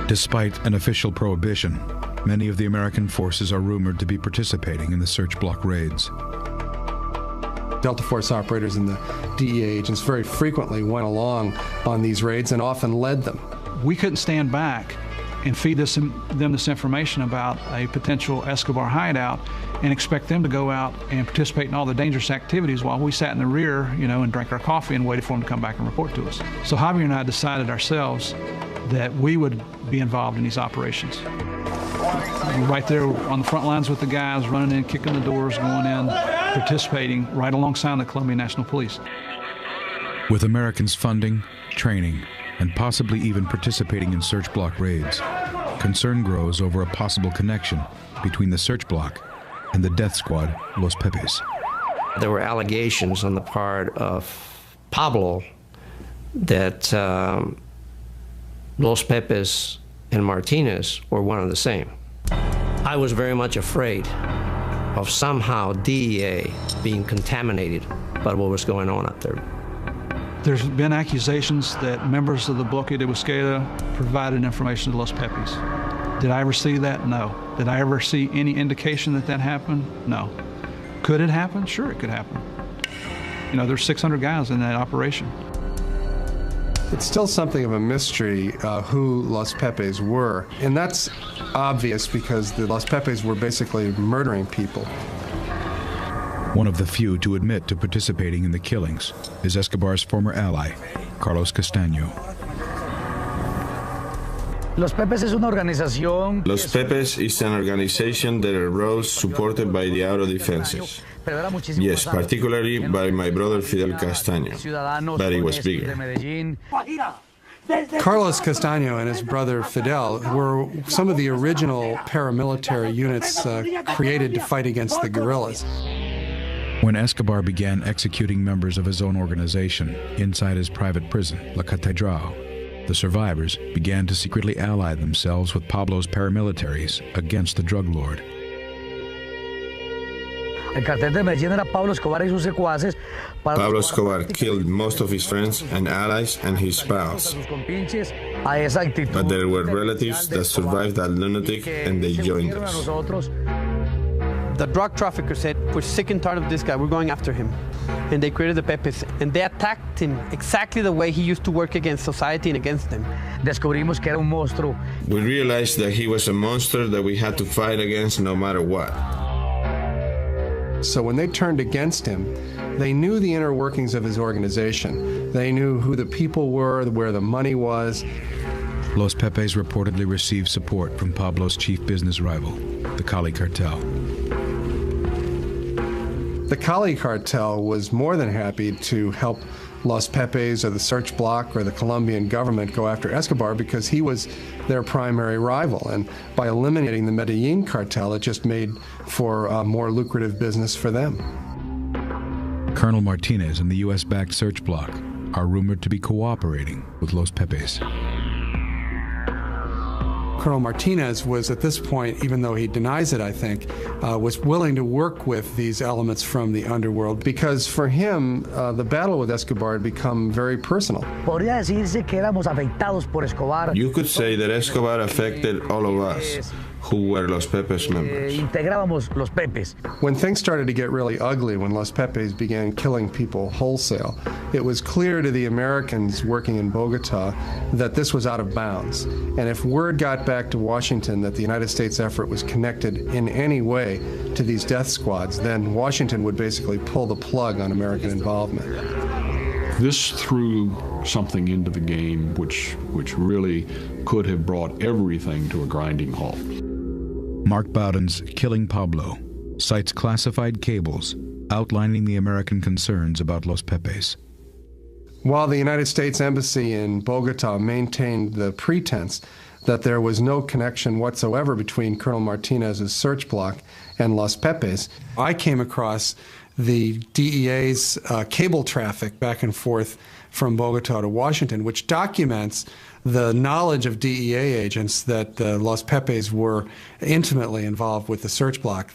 Despite an official prohibition, many of the American forces are rumored to be participating in the search block raids. Delta Force operators and the DEA agents very frequently went along on these raids and often led them. We couldn't stand back and feed them this information about a potential Escobar hideout and expect them to go out and participate in all the dangerous activities while we sat in the rear, and drank our coffee and waited for them to come back and report to us. So Javier and I decided ourselves that we would be involved in these operations. Right there on the front lines with the guys, running in, kicking the doors, going in, participating right alongside the Colombian National Police. With Americans funding, training, and possibly even participating in search block raids, concern grows over a possible connection between the search block and the death squad, Los Pepes. There were allegations on the part of Pablo that Los Pepes and Martinez were one and the same. I was very much afraid of somehow DEA being contaminated by what was going on out there. There's been accusations that members of the Bloque de Busqueda provided information to Los Pepes. Did I ever see that? No. Did I ever see any indication that that happened? No. Could it happen? Sure, it could happen. There's 600 guys in that operation. It's still something of a mystery who Los Pepes were, and that's obvious because the Los Pepes were basically murdering people. One of the few to admit to participating in the killings is Escobar's former ally, Carlos Castaño. Los Pepes is an organization that arose supported by the auto defenses. Yes, particularly by my brother Fidel Castaño, but it was bigger. Carlos Castaño and his brother Fidel were some of the original paramilitary units created to fight against the guerrillas. When Escobar began executing members of his own organization inside his private prison, La Catedral, the survivors began to secretly ally themselves with Pablo's paramilitaries against the drug lord. Pablo Escobar killed most of his friends and allies and his spouse. But there were relatives that survived that lunatic and they joined us. The drug trafficker said, "We're sick and tired of this guy, we're going after him." And they created the Pepes, and they attacked him exactly the way he used to work against society and against them. We realized that he was a monster that we had to fight against no matter what. So when they turned against him, They knew the inner workings of his organization. They knew who the people were, where the money was. Los Pepes reportedly received support from Pablo's chief business rival, the Cali cartel. The Cali cartel was more than happy to help Los Pepes or the Search Bloc or the Colombian government go after Escobar because he was their primary rival. And by eliminating the Medellin cartel, it just made for a more lucrative business for them. Colonel Martinez and the U.S.-backed Search Bloc are rumored to be cooperating with Los Pepes. Colonel Martinez was at this point, even though he denies it, I think, was willing to work with these elements from the underworld because for him, the battle with Escobar had become very personal. You could say that Escobar affected all of us who were Los Pepes members. When things started to get really ugly, when Los Pepes began killing people wholesale, it was clear to the Americans working in Bogota that this was out of bounds. And if word got back to Washington that the United States effort was connected in any way to these death squads, then Washington would basically pull the plug on American involvement. This threw something into the game which really could have brought everything to a grinding halt. Mark Bowden's Killing Pablo cites classified cables outlining the American concerns about Los Pepes. While the United States Embassy in Bogota maintained the pretense that there was no connection whatsoever between Colonel Martinez's Search Bloc and Los Pepes, I came across the DEA's cable traffic back and forth from Bogota to Washington, which documents the knowledge of DEA agents that Los Pepes were intimately involved with the Search Bloc.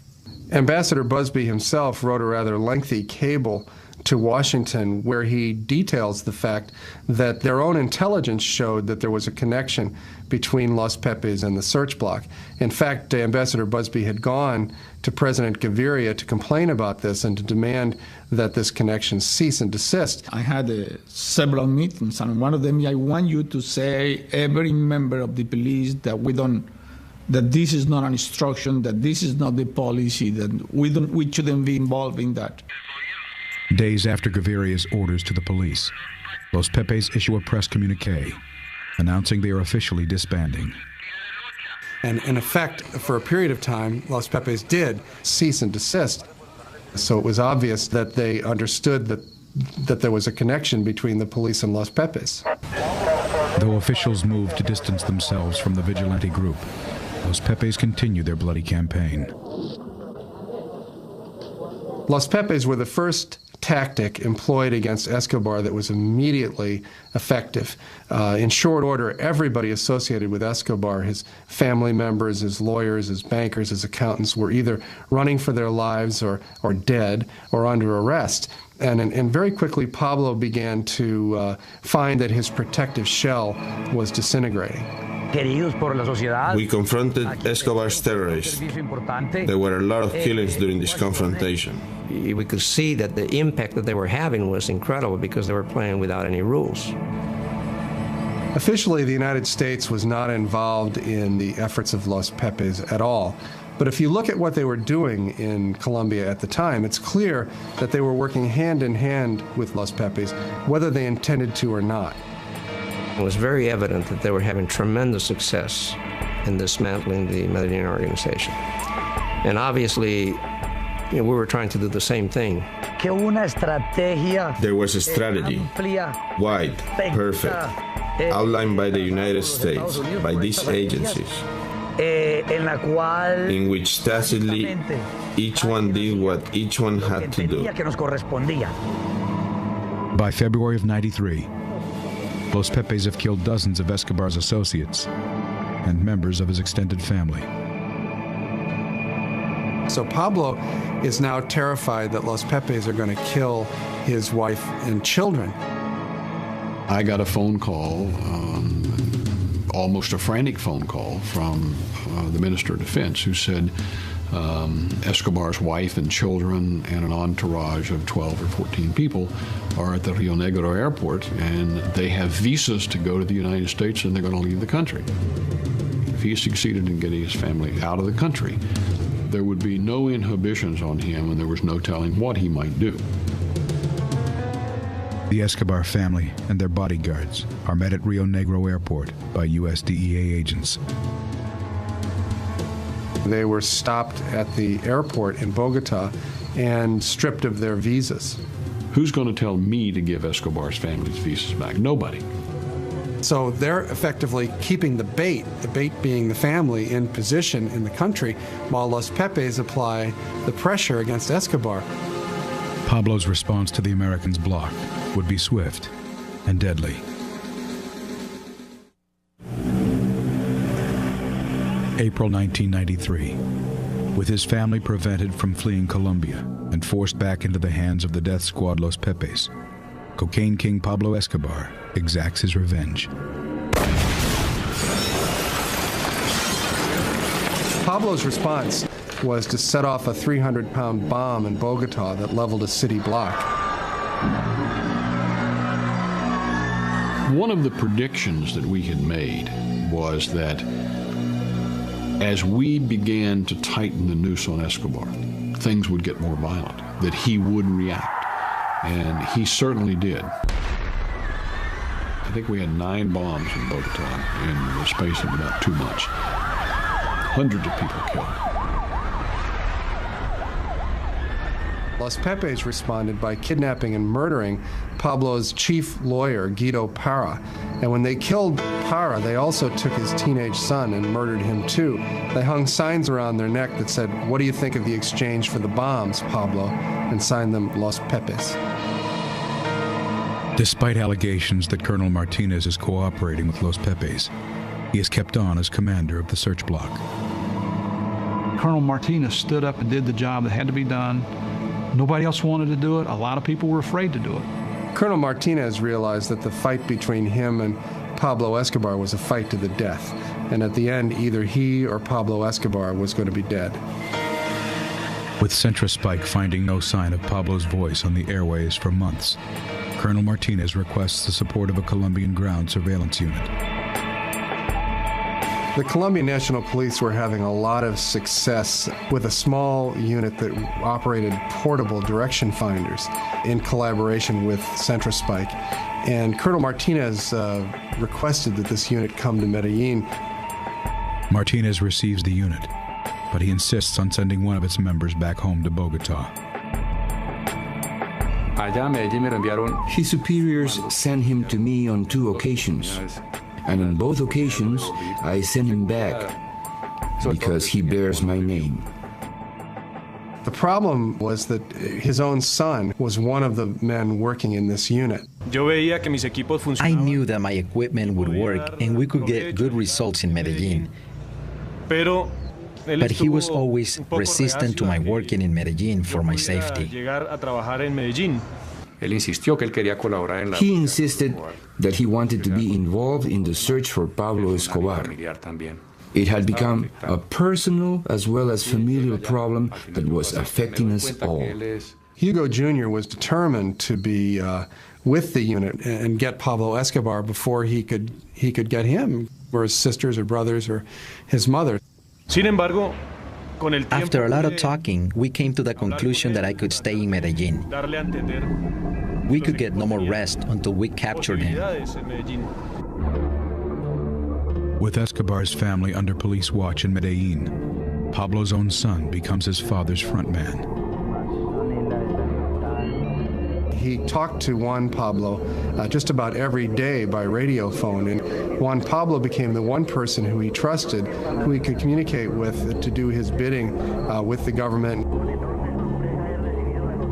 Ambassador Busby himself wrote a rather lengthy cable to Washington where he details the fact that their own intelligence showed that there was a connection between Los Pepes and the Search Bloc. In fact, Ambassador Busby had gone to President Gaviria to complain about this and to demand that this connection cease and desist. I had several meetings, and one of them, I want you to say, every member of the police, that this is not an instruction, that this is not the policy, that we shouldn't be involved in that. Days after Gaviria's orders to the police, Los Pepes issue a press communique announcing they are officially disbanding. And in effect, for a period of time, Los Pepes did cease and desist. So it was obvious that they understood that there was a connection between the police and Los Pepes. Though officials moved to distance themselves from the vigilante group, Los Pepes continued their bloody campaign. Los Pepes were the first tactic employed against Escobar that was immediately effective. In short order, everybody associated with Escobar, his family members, his lawyers, his bankers, his accountants, were either running for their lives or dead or under arrest. And very quickly, Pablo began to find that his protective shell was disintegrating. We confronted Escobar's terrorists. There were a lot of killings during this confrontation. We could see that the impact that they were having was incredible because they were playing without any rules. Officially, the United States was not involved in the efforts of Los Pepes at all. But if you look at what they were doing in Colombia at the time, it's clear that they were working hand in hand with Los Pepes, whether they intended to or not. It was very evident that they were having tremendous success in dismantling the Medellin organization. And obviously, we were trying to do the same thing. There was a strategy, wide, perfect, outlined by the United States, by these agencies, in which tacitly each one did what each one had to do. By February of '93, Los Pepes have killed dozens of Escobar's associates and members of his extended family. So Pablo is now terrified that Los Pepes are going to kill his wife and children. I got a phone call, almost a frantic phone call from the Minister of Defense, who said Escobar's wife and children and an entourage of 12 or 14 people are at the Rio Negro airport, and they have visas to go to the United States, and they're going to leave the country. If he succeeded in getting his family out of the country, there would be no inhibitions on him, and there was no telling what he might do. The Escobar family and their bodyguards are met at Rio Negro Airport by U.S. DEA agents. They were stopped at the airport in Bogota and stripped of their visas. Who's going to tell me to give Escobar's family's visas back? Nobody. So they're effectively keeping the bait being the family, in position in the country, while Los Pepes apply the pressure against Escobar. Pablo's response to the Americans' block would be swift and deadly. April 1993. With his family prevented from fleeing Colombia and forced back into the hands of the death squad Los Pepes, cocaine king Pablo Escobar exacts his revenge. Pablo's response was to set off a 300-pound bomb in Bogota that leveled a city block. One of the predictions that we had made was that as we began to tighten the noose on Escobar, things would get more violent, that he would react. And he certainly did. I think we had 9 bombs in Bogota in the space of about 2 months. Hundreds of people killed. Los Pepes responded by kidnapping and murdering Pablo's chief lawyer, Guido Parra. And when they killed Parra, they also took his teenage son and murdered him too. They hung signs around their neck that said, "What do you think of the exchange for the bombs, Pablo?" and signed them Los Pepes. Despite allegations that Colonel Martinez is cooperating with Los Pepes, he is kept on as commander of the search block. Colonel Martinez stood up and did the job that had to be done. Nobody else wanted to do it. A lot of people were afraid to do it. Colonel Martinez realized that the fight between him and Pablo Escobar was a fight to the death. And at the end, either he or Pablo Escobar was going to be dead. With Centra Spike finding no sign of Pablo's voice on the airways for months, Colonel Martinez requests the support of a Colombian ground surveillance unit. The Colombian National Police were having a lot of success with a small unit that operated portable direction finders in collaboration with Centra Spike. And Colonel Martinez requested that this unit come to Medellin. Martinez receives the unit, but he insists on sending one of its members back home to Bogota. His superiors sent him to me on 2 occasions. And on both occasions, I sent him back because he bears my name. The problem was that his own son was one of the men working in this unit. I knew that my equipment would work and we could get good results in Medellin. But he was always resistant to my working in Medellin for my safety. He insisted that he wanted to be involved in the search for Pablo Escobar. It had become a personal as well as familial problem that was affecting us all. Hugo Jr. was determined to be with the unit and get Pablo Escobar before he could get him, or his sisters or brothers or his mother. After a lot of talking, we came to the conclusion that I could stay in Medellin. We could get no more rest until we captured him. With Escobar's family under police watch in Medellin, Pablo's own son becomes his father's front man. He talked to Juan Pablo just about every day by radio phone, and Juan Pablo became the one person who he trusted, who he could communicate with to do his bidding with the government.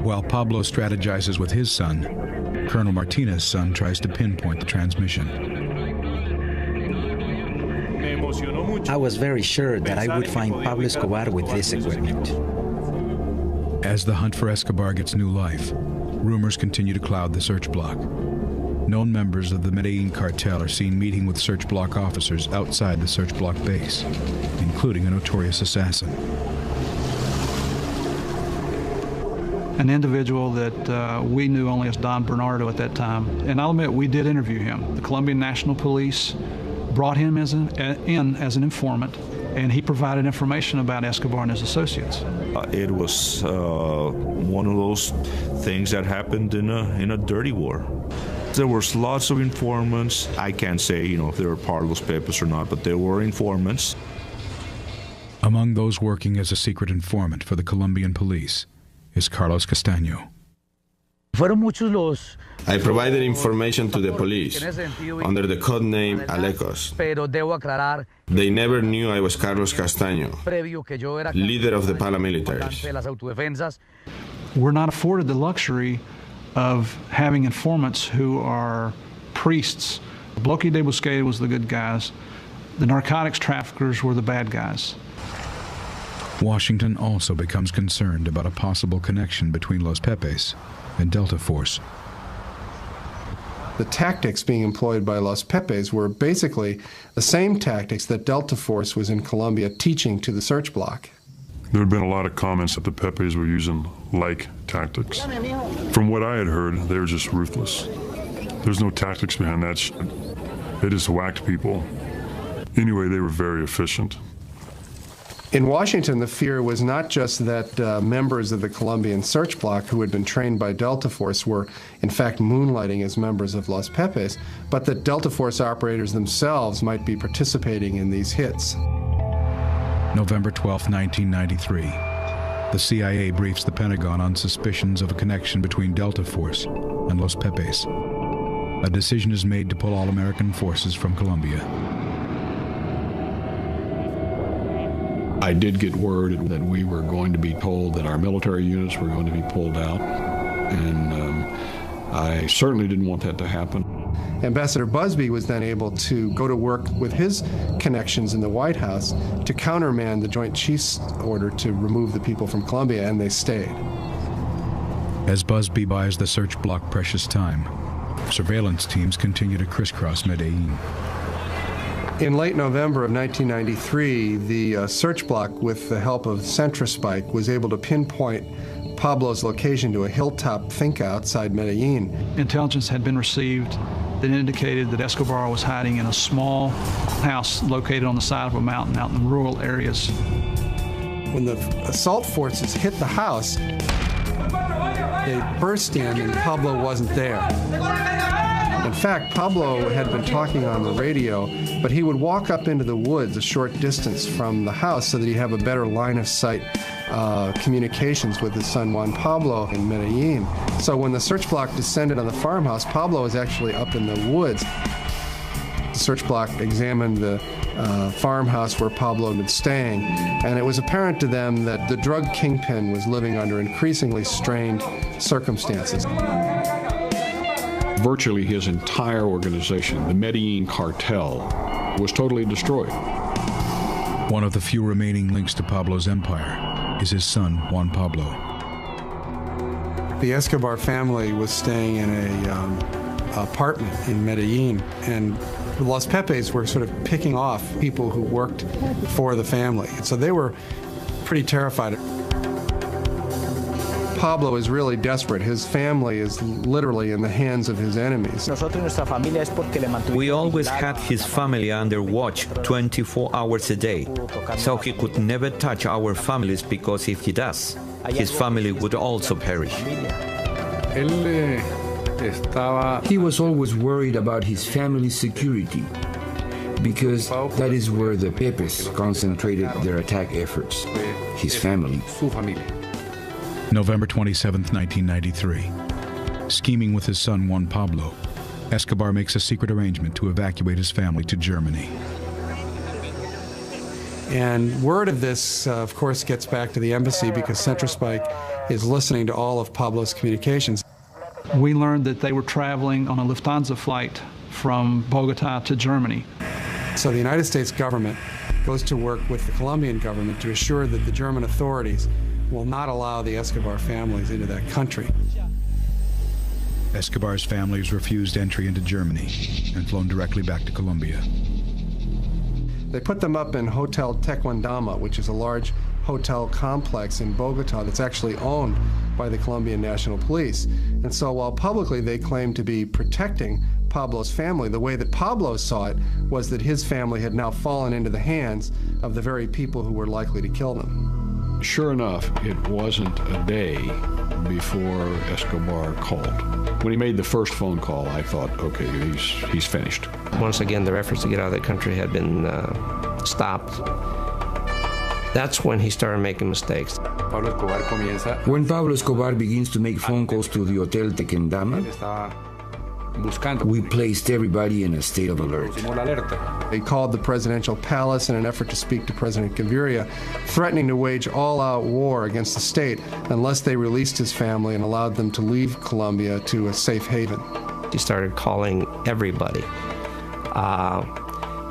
While Pablo strategizes with his son, Colonel Martinez's son tries to pinpoint the transmission. I was very sure that I would find Pablo Escobar with this equipment. As the hunt for Escobar gets new life, rumors continue to cloud the search block. Known members of the Medellin cartel are seen meeting with search block officers outside the search block base, including a notorious assassin. An individual that we knew only as Don Bernardo at that time. And I'll admit, we did interview him. The Colombian National Police brought him in as an informant. and he provided information about Escobar and his associates. It was one of those things that happened in a dirty war. There was lots of informants. I can't say, if they were part of Los Pepes or not, but there were informants. Among those working as a secret informant for the Colombian police is Carlos Castaño. I provided information to the police under the code name Alecos. They never knew I was Carlos Castaño, leader of the paramilitaries. We're not afforded the luxury of having informants who are priests. Bloque de Busquets was the good guys. The narcotics traffickers were the bad guys. Washington also becomes concerned about a possible connection between Los Pepes and Delta Force. The tactics being employed by Los Pepes were basically the same tactics that Delta Force was in Colombia teaching to the search block. There had been a lot of comments that the Pepes were using like tactics. From what I had heard, they were just ruthless. There's no tactics behind that shit. They just whacked people. Anyway, they were very efficient. In Washington, the fear was not just that members of the Colombian search block who had been trained by Delta Force were, in fact, moonlighting as members of Los Pepes, but that Delta Force operators themselves might be participating in these hits. November 12, 1993. The CIA briefs the Pentagon on suspicions of a connection between Delta Force and Los Pepes. A decision is made to pull all American forces from Colombia. I did get word that we were going to be told that our military units were going to be pulled out, and I certainly didn't want that to happen. Ambassador Busby was then able to go to work with his connections in the White House to countermand the Joint Chiefs order to remove the people from Colombia, and they stayed. As Busby buys the search block precious time, surveillance teams continue to crisscross Medellin. In late November of 1993, the search block, with the help of CentraSpike, was able to pinpoint Pablo's location to a hilltop finca outside Medellin. Intelligence had been received that indicated that Escobar was hiding in a small house located on the side of a mountain out in rural areas. When the assault forces hit the house, they burst in and Pablo wasn't there. In fact, Pablo had been talking on the radio, but he would walk up into the woods a short distance from the house so that he'd have a better line of sight communications with his son Juan Pablo in Medellin. So when the search block descended on the farmhouse, Pablo was actually up in the woods. The search block examined the farmhouse where Pablo had been staying, and it was apparent to them that the drug kingpin was living under increasingly strained circumstances. Virtually his entire organization, the Medellin cartel, was totally destroyed. One of the few remaining links to Pablo's empire is his son, Juan Pablo. The Escobar family was staying in an apartment in Medellin, and Los Pepes were sort of picking off people who worked for the family. So they were pretty terrified. Pablo is really desperate. His family is literally in the hands of his enemies. We always had his family under watch 24 hours a day, so he could never touch our families, because if he does, his family would also perish. He was always worried about his family's security, because that is where the Pepes concentrated their attack efforts, his family. November 27, 1993. Scheming with his son Juan Pablo, Escobar makes a secret arrangement to evacuate his family to Germany. And word of this, of course, gets back to the embassy, because CentraSpike is listening to all of Pablo's communications. We learned that they were traveling on a Lufthansa flight from Bogota to Germany. So the United States government goes to work with the Colombian government to assure that the German authorities will not allow the Escobar families into that country. Escobar's family is refused entry into Germany and flown directly back to Colombia. They put them up in Hotel Tequendama, which is a large hotel complex in Bogota that's actually owned by the Colombian National Police. And so while publicly they claim to be protecting Pablo's family. The way that Pablo saw it was that his family had now fallen into the hands of the very people who were likely to kill them. Sure enough, it wasn't a day before Escobar called. When he made the first phone call, I thought, okay, he's finished. Once again, their efforts to get out of the country had been stopped. That's when he started making mistakes. When Pablo Escobar begins to make phone calls to the Hotel Tequendama, we placed everybody in a state of alert. They called the presidential palace in an effort to speak to President Gaviria, threatening to wage all-out war against the state unless they released his family and allowed them to leave Colombia to a safe haven. He started calling everybody.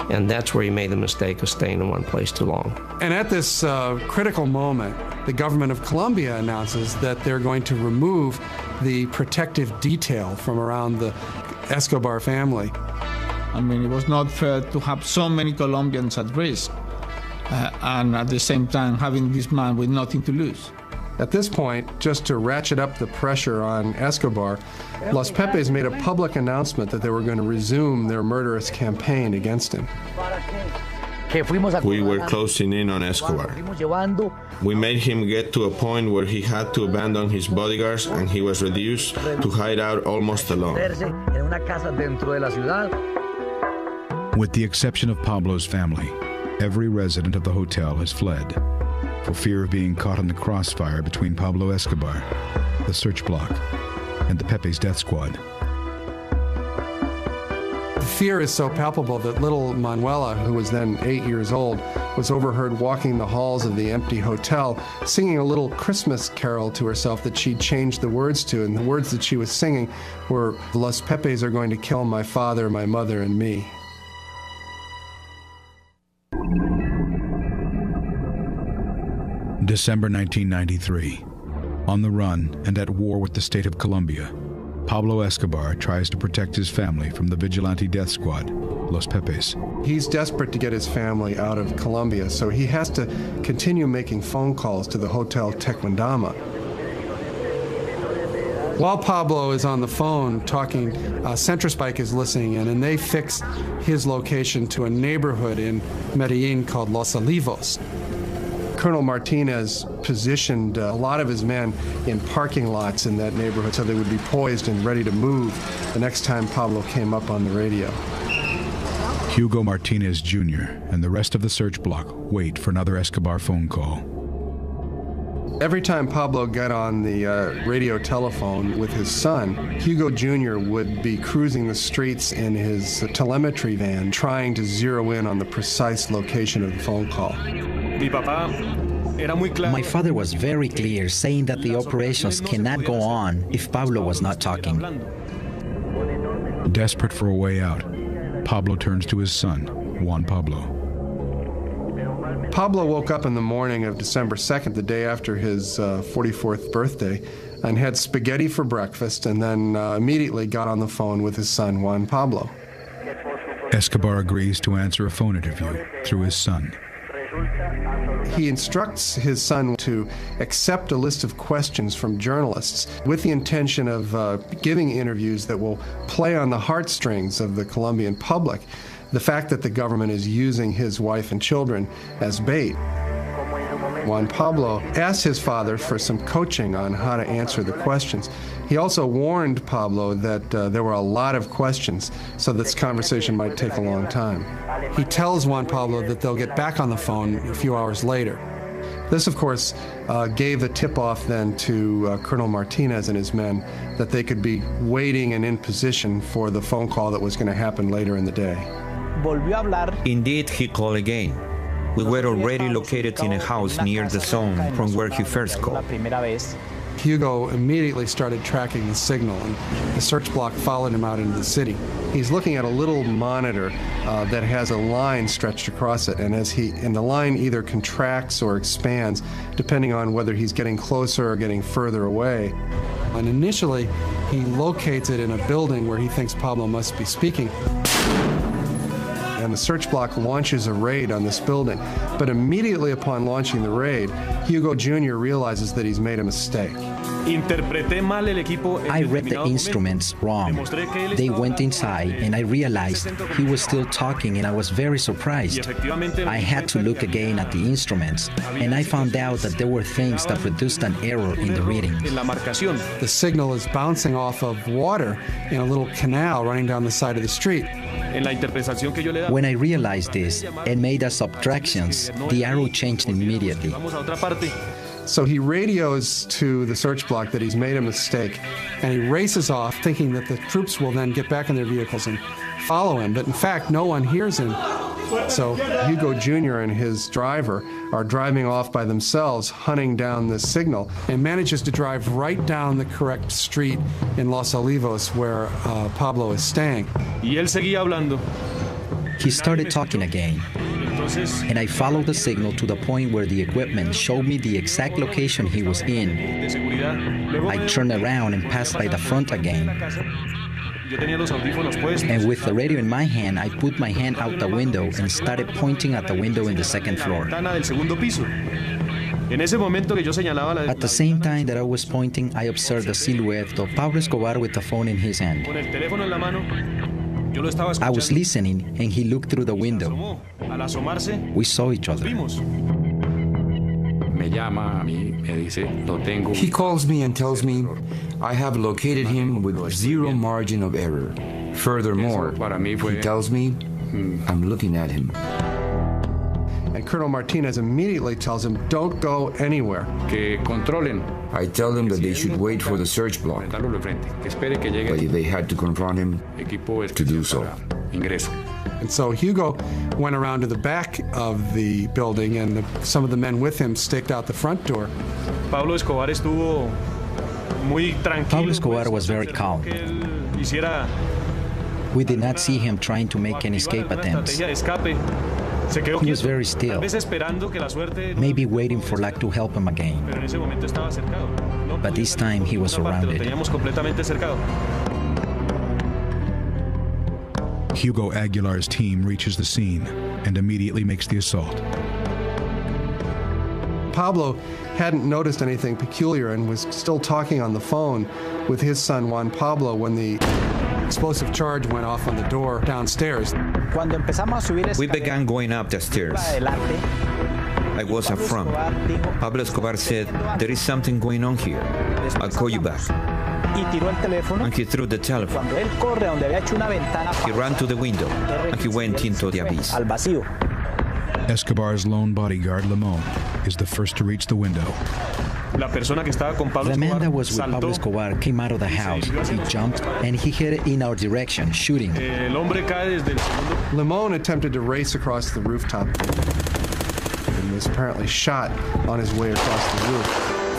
And that's where he made the mistake of staying in one place too long. And at this critical moment, the government of Colombia announces that they're going to remove the protective detail from around the Escobar family. I mean, it was not fair to have so many Colombians at risk, and at the same time having this man with nothing to lose. At this point, just to ratchet up the pressure on Escobar, Los Pepes made a public announcement that they were going to resume their murderous campaign against him. We were closing in on Escobar. We made him get to a point where he had to abandon his bodyguards and he was reduced to hide out almost alone. With the exception of Pablo's family, every resident of the hotel has fled for fear of being caught in the crossfire between Pablo Escobar, the search block, and the Pepe's death squad. The fear is so palpable that little Manuela, who was then 8 years old, was overheard walking the halls of the empty hotel, singing a little Christmas carol to herself that she'd changed the words to, and the words that she was singing were, "Los Pepes are going to kill my father, my mother, and me." December 1993. On the run and at war with the state of Colombia, Pablo Escobar tries to protect his family from the vigilante death squad, Los Pepes. He's desperate to get his family out of Colombia, so he has to continue making phone calls to the Hotel Tequendama. While Pablo is on the phone talking, Centrospike is listening in, and they fix his location to a neighborhood in Medellin called Los Olivos. Colonel Martinez positioned a lot of his men in parking lots in that neighborhood so they would be poised and ready to move the next time Pablo came up on the radio. Hugo Martinez Jr. and the rest of the search block wait for another Escobar phone call. Every time Pablo got on the radio telephone with his son, Hugo Jr. would be cruising the streets in his telemetry van trying to zero in on the precise location of the phone call. My father was very clear, saying that the operations cannot go on if Pablo was not talking. Desperate for a way out, Pablo turns to his son, Juan Pablo. Pablo woke up in the morning of December 2nd, the day after his 44th birthday, and had spaghetti for breakfast, and then immediately got on the phone with his son, Juan Pablo. Escobar agrees to answer a phone interview through his son. He instructs his son to accept a list of questions from journalists with the intention of giving interviews that will play on the heartstrings of the Colombian public. The fact that the government is using his wife and children as bait. Juan Pablo asked his father for some coaching on how to answer the questions. He also warned Pablo that there were a lot of questions, so this conversation might take a long time. He tells Juan Pablo that they'll get back on the phone a few hours later. This, of course, gave the tip-off then to Colonel Martinez and his men that they could be waiting and in position for the phone call that was going to happen later in the day. Indeed, he called again. We were already located in a house near the zone from where he first called. Hugo immediately started tracking the signal, and the search block followed him out into the city. He's looking at a little monitor that has a line stretched across it, and the line either contracts or expands, depending on whether he's getting closer or getting further away. And initially, he locates it in a building where he thinks Pablo must be speaking. And the search block launches a raid on this building. But immediately upon launching the raid, Hugo Jr. realizes that he's made a mistake. I read the instruments wrong. They went inside and I realized he was still talking and I was very surprised. I had to look again at the instruments and I found out that there were things that produced an error in the reading. The signal is bouncing off of water in a little canal running down the side of the street. When I realized this and made the subtractions, the arrow changed immediately. So he radios to the search block that he's made a mistake, and he races off thinking that the troops will then get back in their vehicles and follow him. But in fact, no one hears him. So Hugo Jr. and his driver are driving off by themselves, hunting down this signal, and manages to drive right down the correct street in Los Olivos where Pablo is staying. He started talking again, and I followed the signal to the point where the equipment showed me the exact location he was in. I turned around and passed by the front again. And with the radio in my hand, I put my hand out the window and started pointing at the window in the second floor. At the same time that I was pointing, I observed the silhouette of Pablo Escobar with the phone in his hand. I was listening, and he looked through the window. We saw each other. He calls me and tells me I have located him with zero margin of error. Furthermore, he tells me I'm looking at him. And Colonel Martinez immediately tells him, don't go anywhere. I tell them that they should wait for the search block, but if they had to confront him, to do so. And so Hugo went around to the back of the building, and some of the men with him staked out the front door. Pablo Escobar was very calm. We did not see him trying to make any escape attempts. He was very still, maybe waiting for luck to help him again. But this time he was surrounded. Hugo Aguilar's team reaches the scene and immediately makes the assault. Pablo hadn't noticed anything peculiar and was still talking on the phone with his son Juan Pablo when the explosive charge went off on the door downstairs. We began going up the stairs. I was up front. Pablo Escobar said, "There is something going on here. I'll call you back." And he threw the telephone. He ran to the window and he went into the abyss. Escobar's lone bodyguard, Limon, is the first to reach the window. The man that was with Pablo Escobar came out of the house. He jumped and he headed in our direction, shooting. Limon attempted to race across the rooftop and was apparently shot on his way across the roof.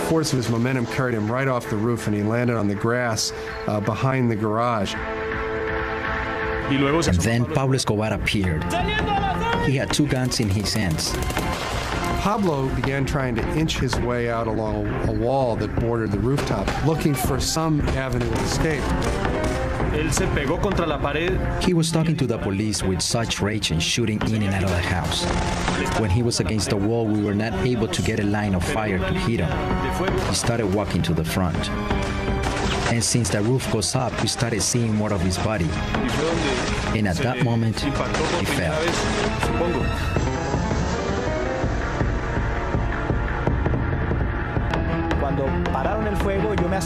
The force of his momentum carried him right off the roof, and he landed on the grass behind the garage. And then Pablo Escobar appeared. He had two guns in his hands. Pablo began trying to inch his way out along a wall that bordered the rooftop, looking for some avenue of escape. He was talking to the police with such rage and shooting in and out of the house. When he was against the wall, we were not able to get a line of fire to hit him. He started walking to the front. And since the roof goes up, we started seeing more of his body. And at that moment, he fell.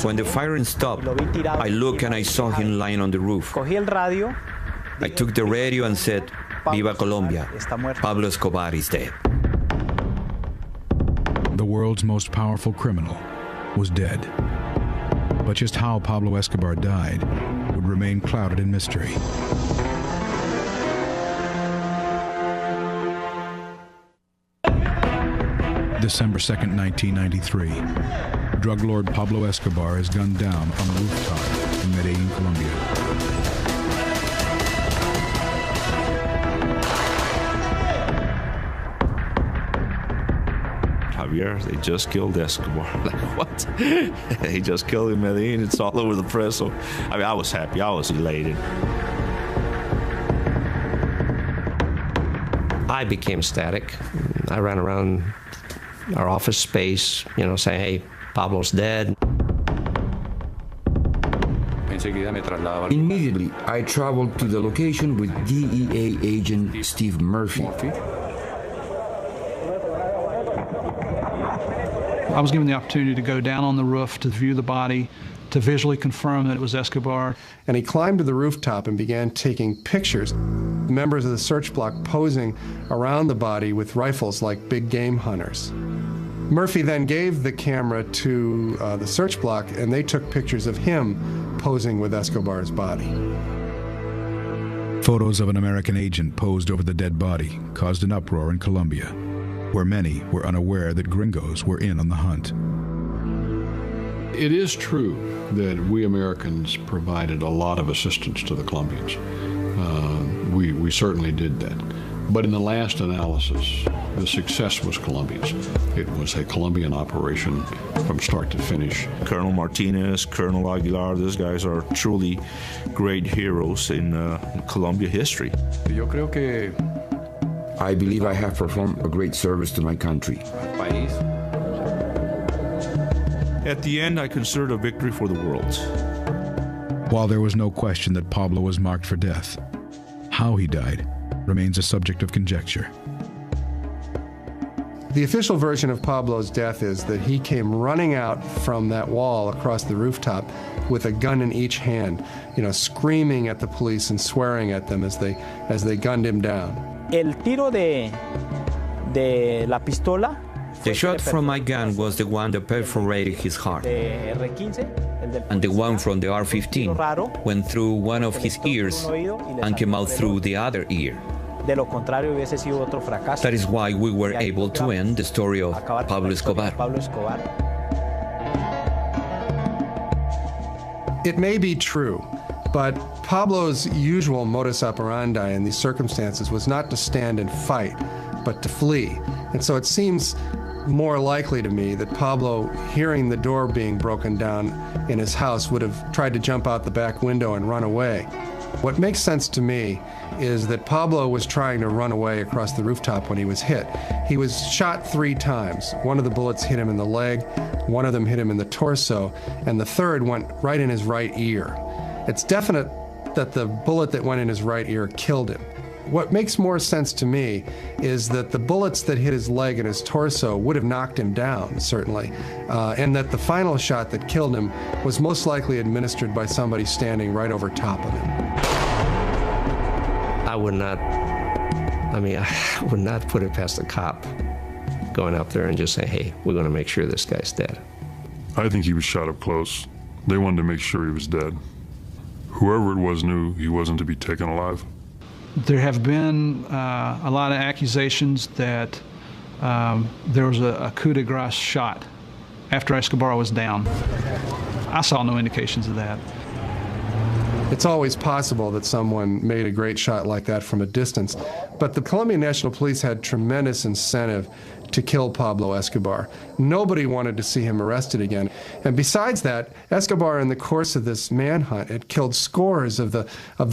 When the firing stopped, I looked and I saw him lying on the roof. I took the radio and said, "Viva Colombia, Pablo Escobar is dead." The world's most powerful criminal was dead. But just how Pablo Escobar died would remain clouded in mystery. December 2nd, 1993. Drug lord Pablo Escobar is gunned down on a rooftop in Medellin, Colombia. Javier, they just killed Escobar. Like, what? They just killed him in Medellin. It's all over the press. So, I mean, I was happy. I was elated. I became static. I ran around our office space, saying, "Hey, Pablo's dead." Immediately, I traveled to the location with DEA agent Steve Murphy. I was given the opportunity to go down on the roof to view the body, to visually confirm that it was Escobar. And he climbed to the rooftop and began taking pictures. Members of the search block posing around the body with rifles like big game hunters. Murphy then gave the camera to the search block, and they took pictures of him posing with Escobar's body. Photos of an American agent posed over the dead body caused an uproar in Colombia, where many were unaware that gringos were in on the hunt. It is true that we Americans provided a lot of assistance to the Colombians. We certainly did that. But in the last analysis, the success was Colombia's. It was a Colombian operation from start to finish. Colonel Martinez, Colonel Aguilar, those guys are truly great heroes in Colombia history. I believe I have performed a great service to my country. At the end, I consider it a victory for the world. While there was no question that Pablo was marked for death, how he died remains a subject of conjecture. The official version of Pablo's death is that he came running out from that wall across the rooftop with a gun in each hand, screaming at the police and swearing at them as they gunned him down. El tiro de la pistola. The shot from my gun was the one that perforated his heart. And the one from the R-15 went through one of his ears and came out through the other ear. That is why we were able to end the story of Pablo Escobar. It may be true, but Pablo's usual modus operandi in these circumstances was not to stand and fight, but to flee. And so it seems more likely to me that Pablo, hearing the door being broken down in his house, would have tried to jump out the back window and run away. What makes sense to me is that Pablo was trying to run away across the rooftop when he was hit. He was shot 3 times. One of the bullets hit him in the leg, one of them hit him in the torso, and the third went right in his right ear. It's definite that the bullet that went in his right ear killed him. What makes more sense to me is that the bullets that hit his leg and his torso would have knocked him down, certainly, and that the final shot that killed him was most likely administered by somebody standing right over top of him. I would not put it past a cop going up there and just say, hey, we're going to make sure this guy's dead. I think he was shot up close. They wanted to make sure he was dead. Whoever it was knew he wasn't to be taken alive. There have been a lot of accusations that there was a coup de grace shot after Escobar was down. I saw no indications of that. It's always possible that someone made a great shot like that from a distance, but the Colombian National Police had tremendous incentive to kill Pablo Escobar. Nobody wanted to see him arrested again. And besides that, Escobar, in the course of this manhunt, had killed scores of the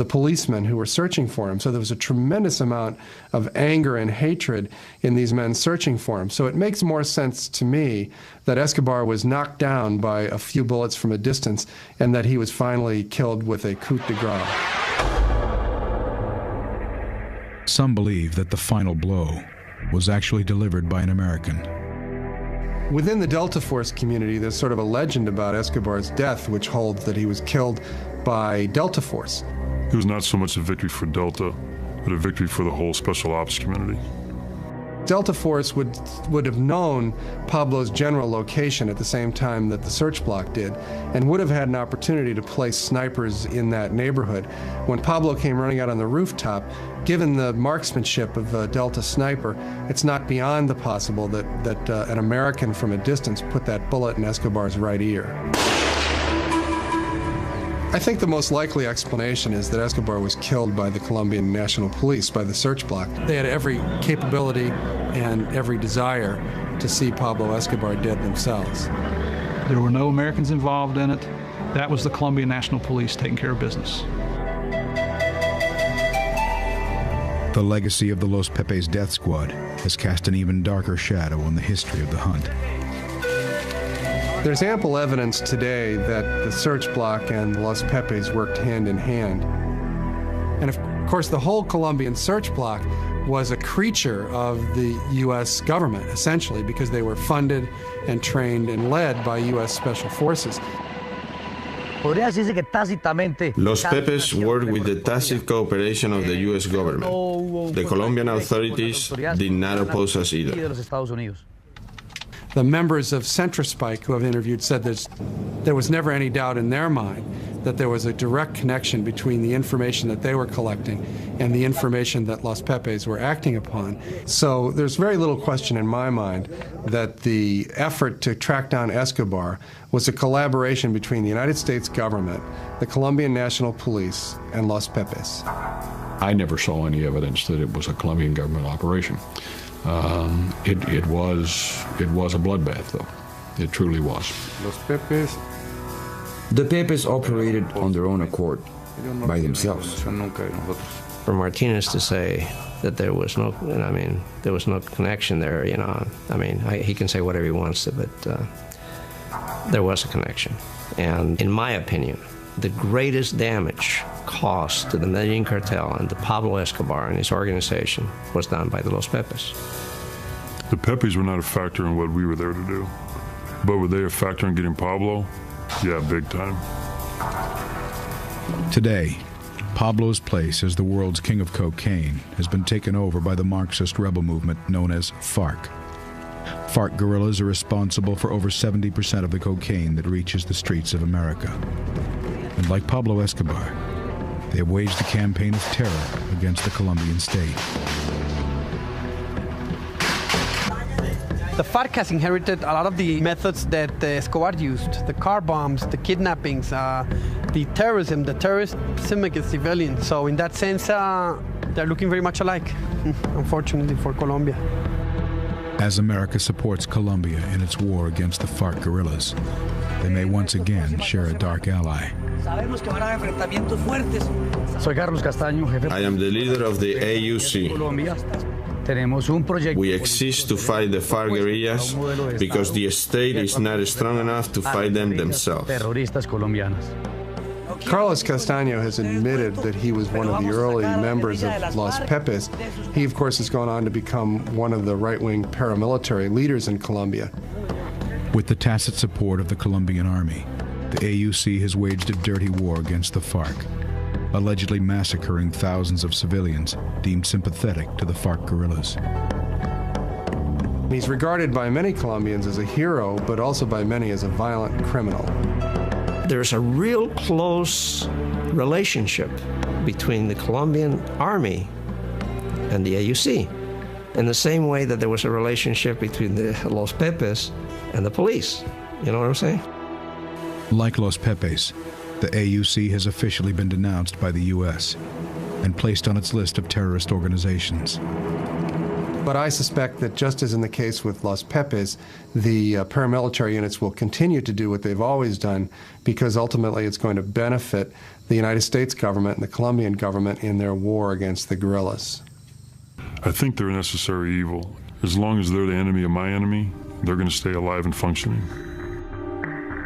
policemen who were searching for him. So there was a tremendous amount of anger and hatred in these men searching for him. So it makes more sense to me that Escobar was knocked down by a few bullets from a distance and that he was finally killed with a coup de grace. Some believe that the final blow was actually delivered by an American. Within the Delta Force community, there's sort of a legend about Escobar's death, which holds that he was killed by Delta Force. It was not so much a victory for Delta, but a victory for the whole Special Ops community. Delta Force would have known Pablo's general location at the same time that the search block did, and would have had an opportunity to place snipers in that neighborhood. When Pablo came running out on the rooftop, given the marksmanship of a Delta sniper, it's not beyond the possible that an American from a distance put that bullet in Escobar's right ear. I think the most likely explanation is that Escobar was killed by the Colombian National Police, by the search block. They had every capability and every desire to see Pablo Escobar dead themselves. There were no Americans involved in it. That was the Colombian National Police taking care of business. The legacy of the Los Pepes death squad has cast an even darker shadow on the history of the hunt. There's ample evidence today that the search bloc and the Los Pepes worked hand in hand. And of course, the whole Colombian search bloc was a creature of the U.S. government, essentially, because they were funded and trained and led by U.S. Special Forces. Los Pepes worked with the tacit cooperation of the U.S. government. The Colombian authorities did not oppose us either. The members of Centrospike who I've interviewed said there was never any doubt in their mind that there was a direct connection between the information that they were collecting and the information that Los Pepes were acting upon. So there's very little question in my mind that the effort to track down Escobar was a collaboration between the United States government, the Colombian National Police, and Los Pepes. I never saw any evidence that it was a Colombian government operation. It was a bloodbath, though. It truly was. Los Pepes. The Pepes operated on their own accord, by themselves. For Martinez to say that there was no connection there, he can say whatever he wants to, but there was a connection. And in my opinion, the greatest damage caused to the Medellin cartel and to Pablo Escobar and his organization was done by the Los Pepes. The Pepes were not a factor in what we were there to do. But were they a factor in getting Pablo? Yeah, big time. Today, Pablo's place as the world's king of cocaine has been taken over by the Marxist rebel movement known as FARC. FARC guerrillas are responsible for over 70% of the cocaine that reaches the streets of America. And like Pablo Escobar, they have waged a campaign of terror against the Colombian state. The FARC has inherited a lot of the methods that Escobar used, the car bombs, the kidnappings, the terrorism against civilians. So in that sense, they're looking very much alike, unfortunately for Colombia. As America supports Colombia in its war against the FARC guerrillas, they may once again share a dark ally. I am the leader of the AUC. We exist to fight the FARC guerrillas because the state is not strong enough to fight them themselves. Carlos Castaño has admitted that he was one of the early members of Los Pepes. He, of course, has gone on to become one of the right-wing paramilitary leaders in Colombia. With the tacit support of the Colombian army, the AUC has waged a dirty war against the FARC, allegedly massacring thousands of civilians deemed sympathetic to the FARC guerrillas. He's regarded by many Colombians as a hero, but also by many as a violent criminal. There's a real close relationship between the Colombian army and the AUC, in the same way that there was a relationship between the Los Pepes and the police. You know what I'm saying? Like Los Pepes, the AUC has officially been denounced by the U.S. and placed on its list of terrorist organizations. But I suspect that just as in the case with Los Pepes, the paramilitary units will continue to do what they've always done, because ultimately it's going to benefit the United States government and the Colombian government in their war against the guerrillas. I think they're a necessary evil. As long as they're the enemy of my enemy, they're going to stay alive and functioning.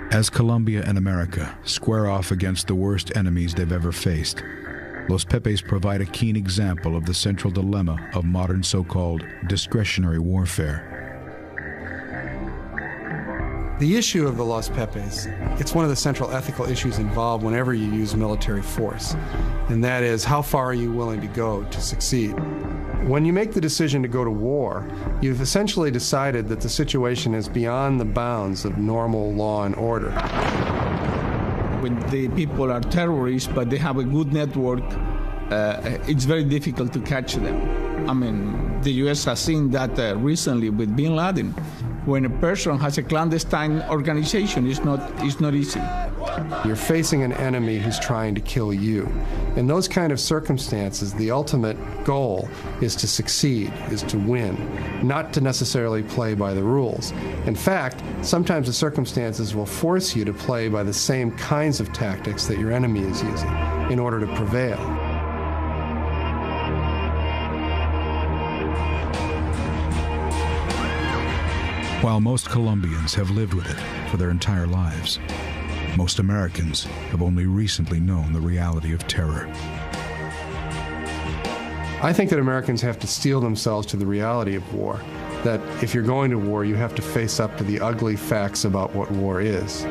As Colombia and America square off against the worst enemies they've ever faced, Los Pepes provide a keen example of the central dilemma of modern so-called discretionary warfare. The issue of the Los Pepes, it's one of the central ethical issues involved whenever you use military force, and that is, how far are you willing to go to succeed? When you make the decision to go to war, you've essentially decided that the situation is beyond the bounds of normal law and order. When the people are terrorists, but they have a good network, it's very difficult to catch them. I mean, the U.S. has seen that recently with bin Laden. When a person has a clandestine organization, it's not easy. You're facing an enemy who's trying to kill you. In those kind of circumstances, the ultimate goal is to succeed, is to win, not to necessarily play by the rules. In fact, sometimes the circumstances will force you to play by the same kinds of tactics that your enemy is using in order to prevail. While most Colombians have lived with it for their entire lives, most Americans have only recently known the reality of terror. I think that Americans have to steel themselves to the reality of war, that if you're going to war, you have to face up to the ugly facts about what war is.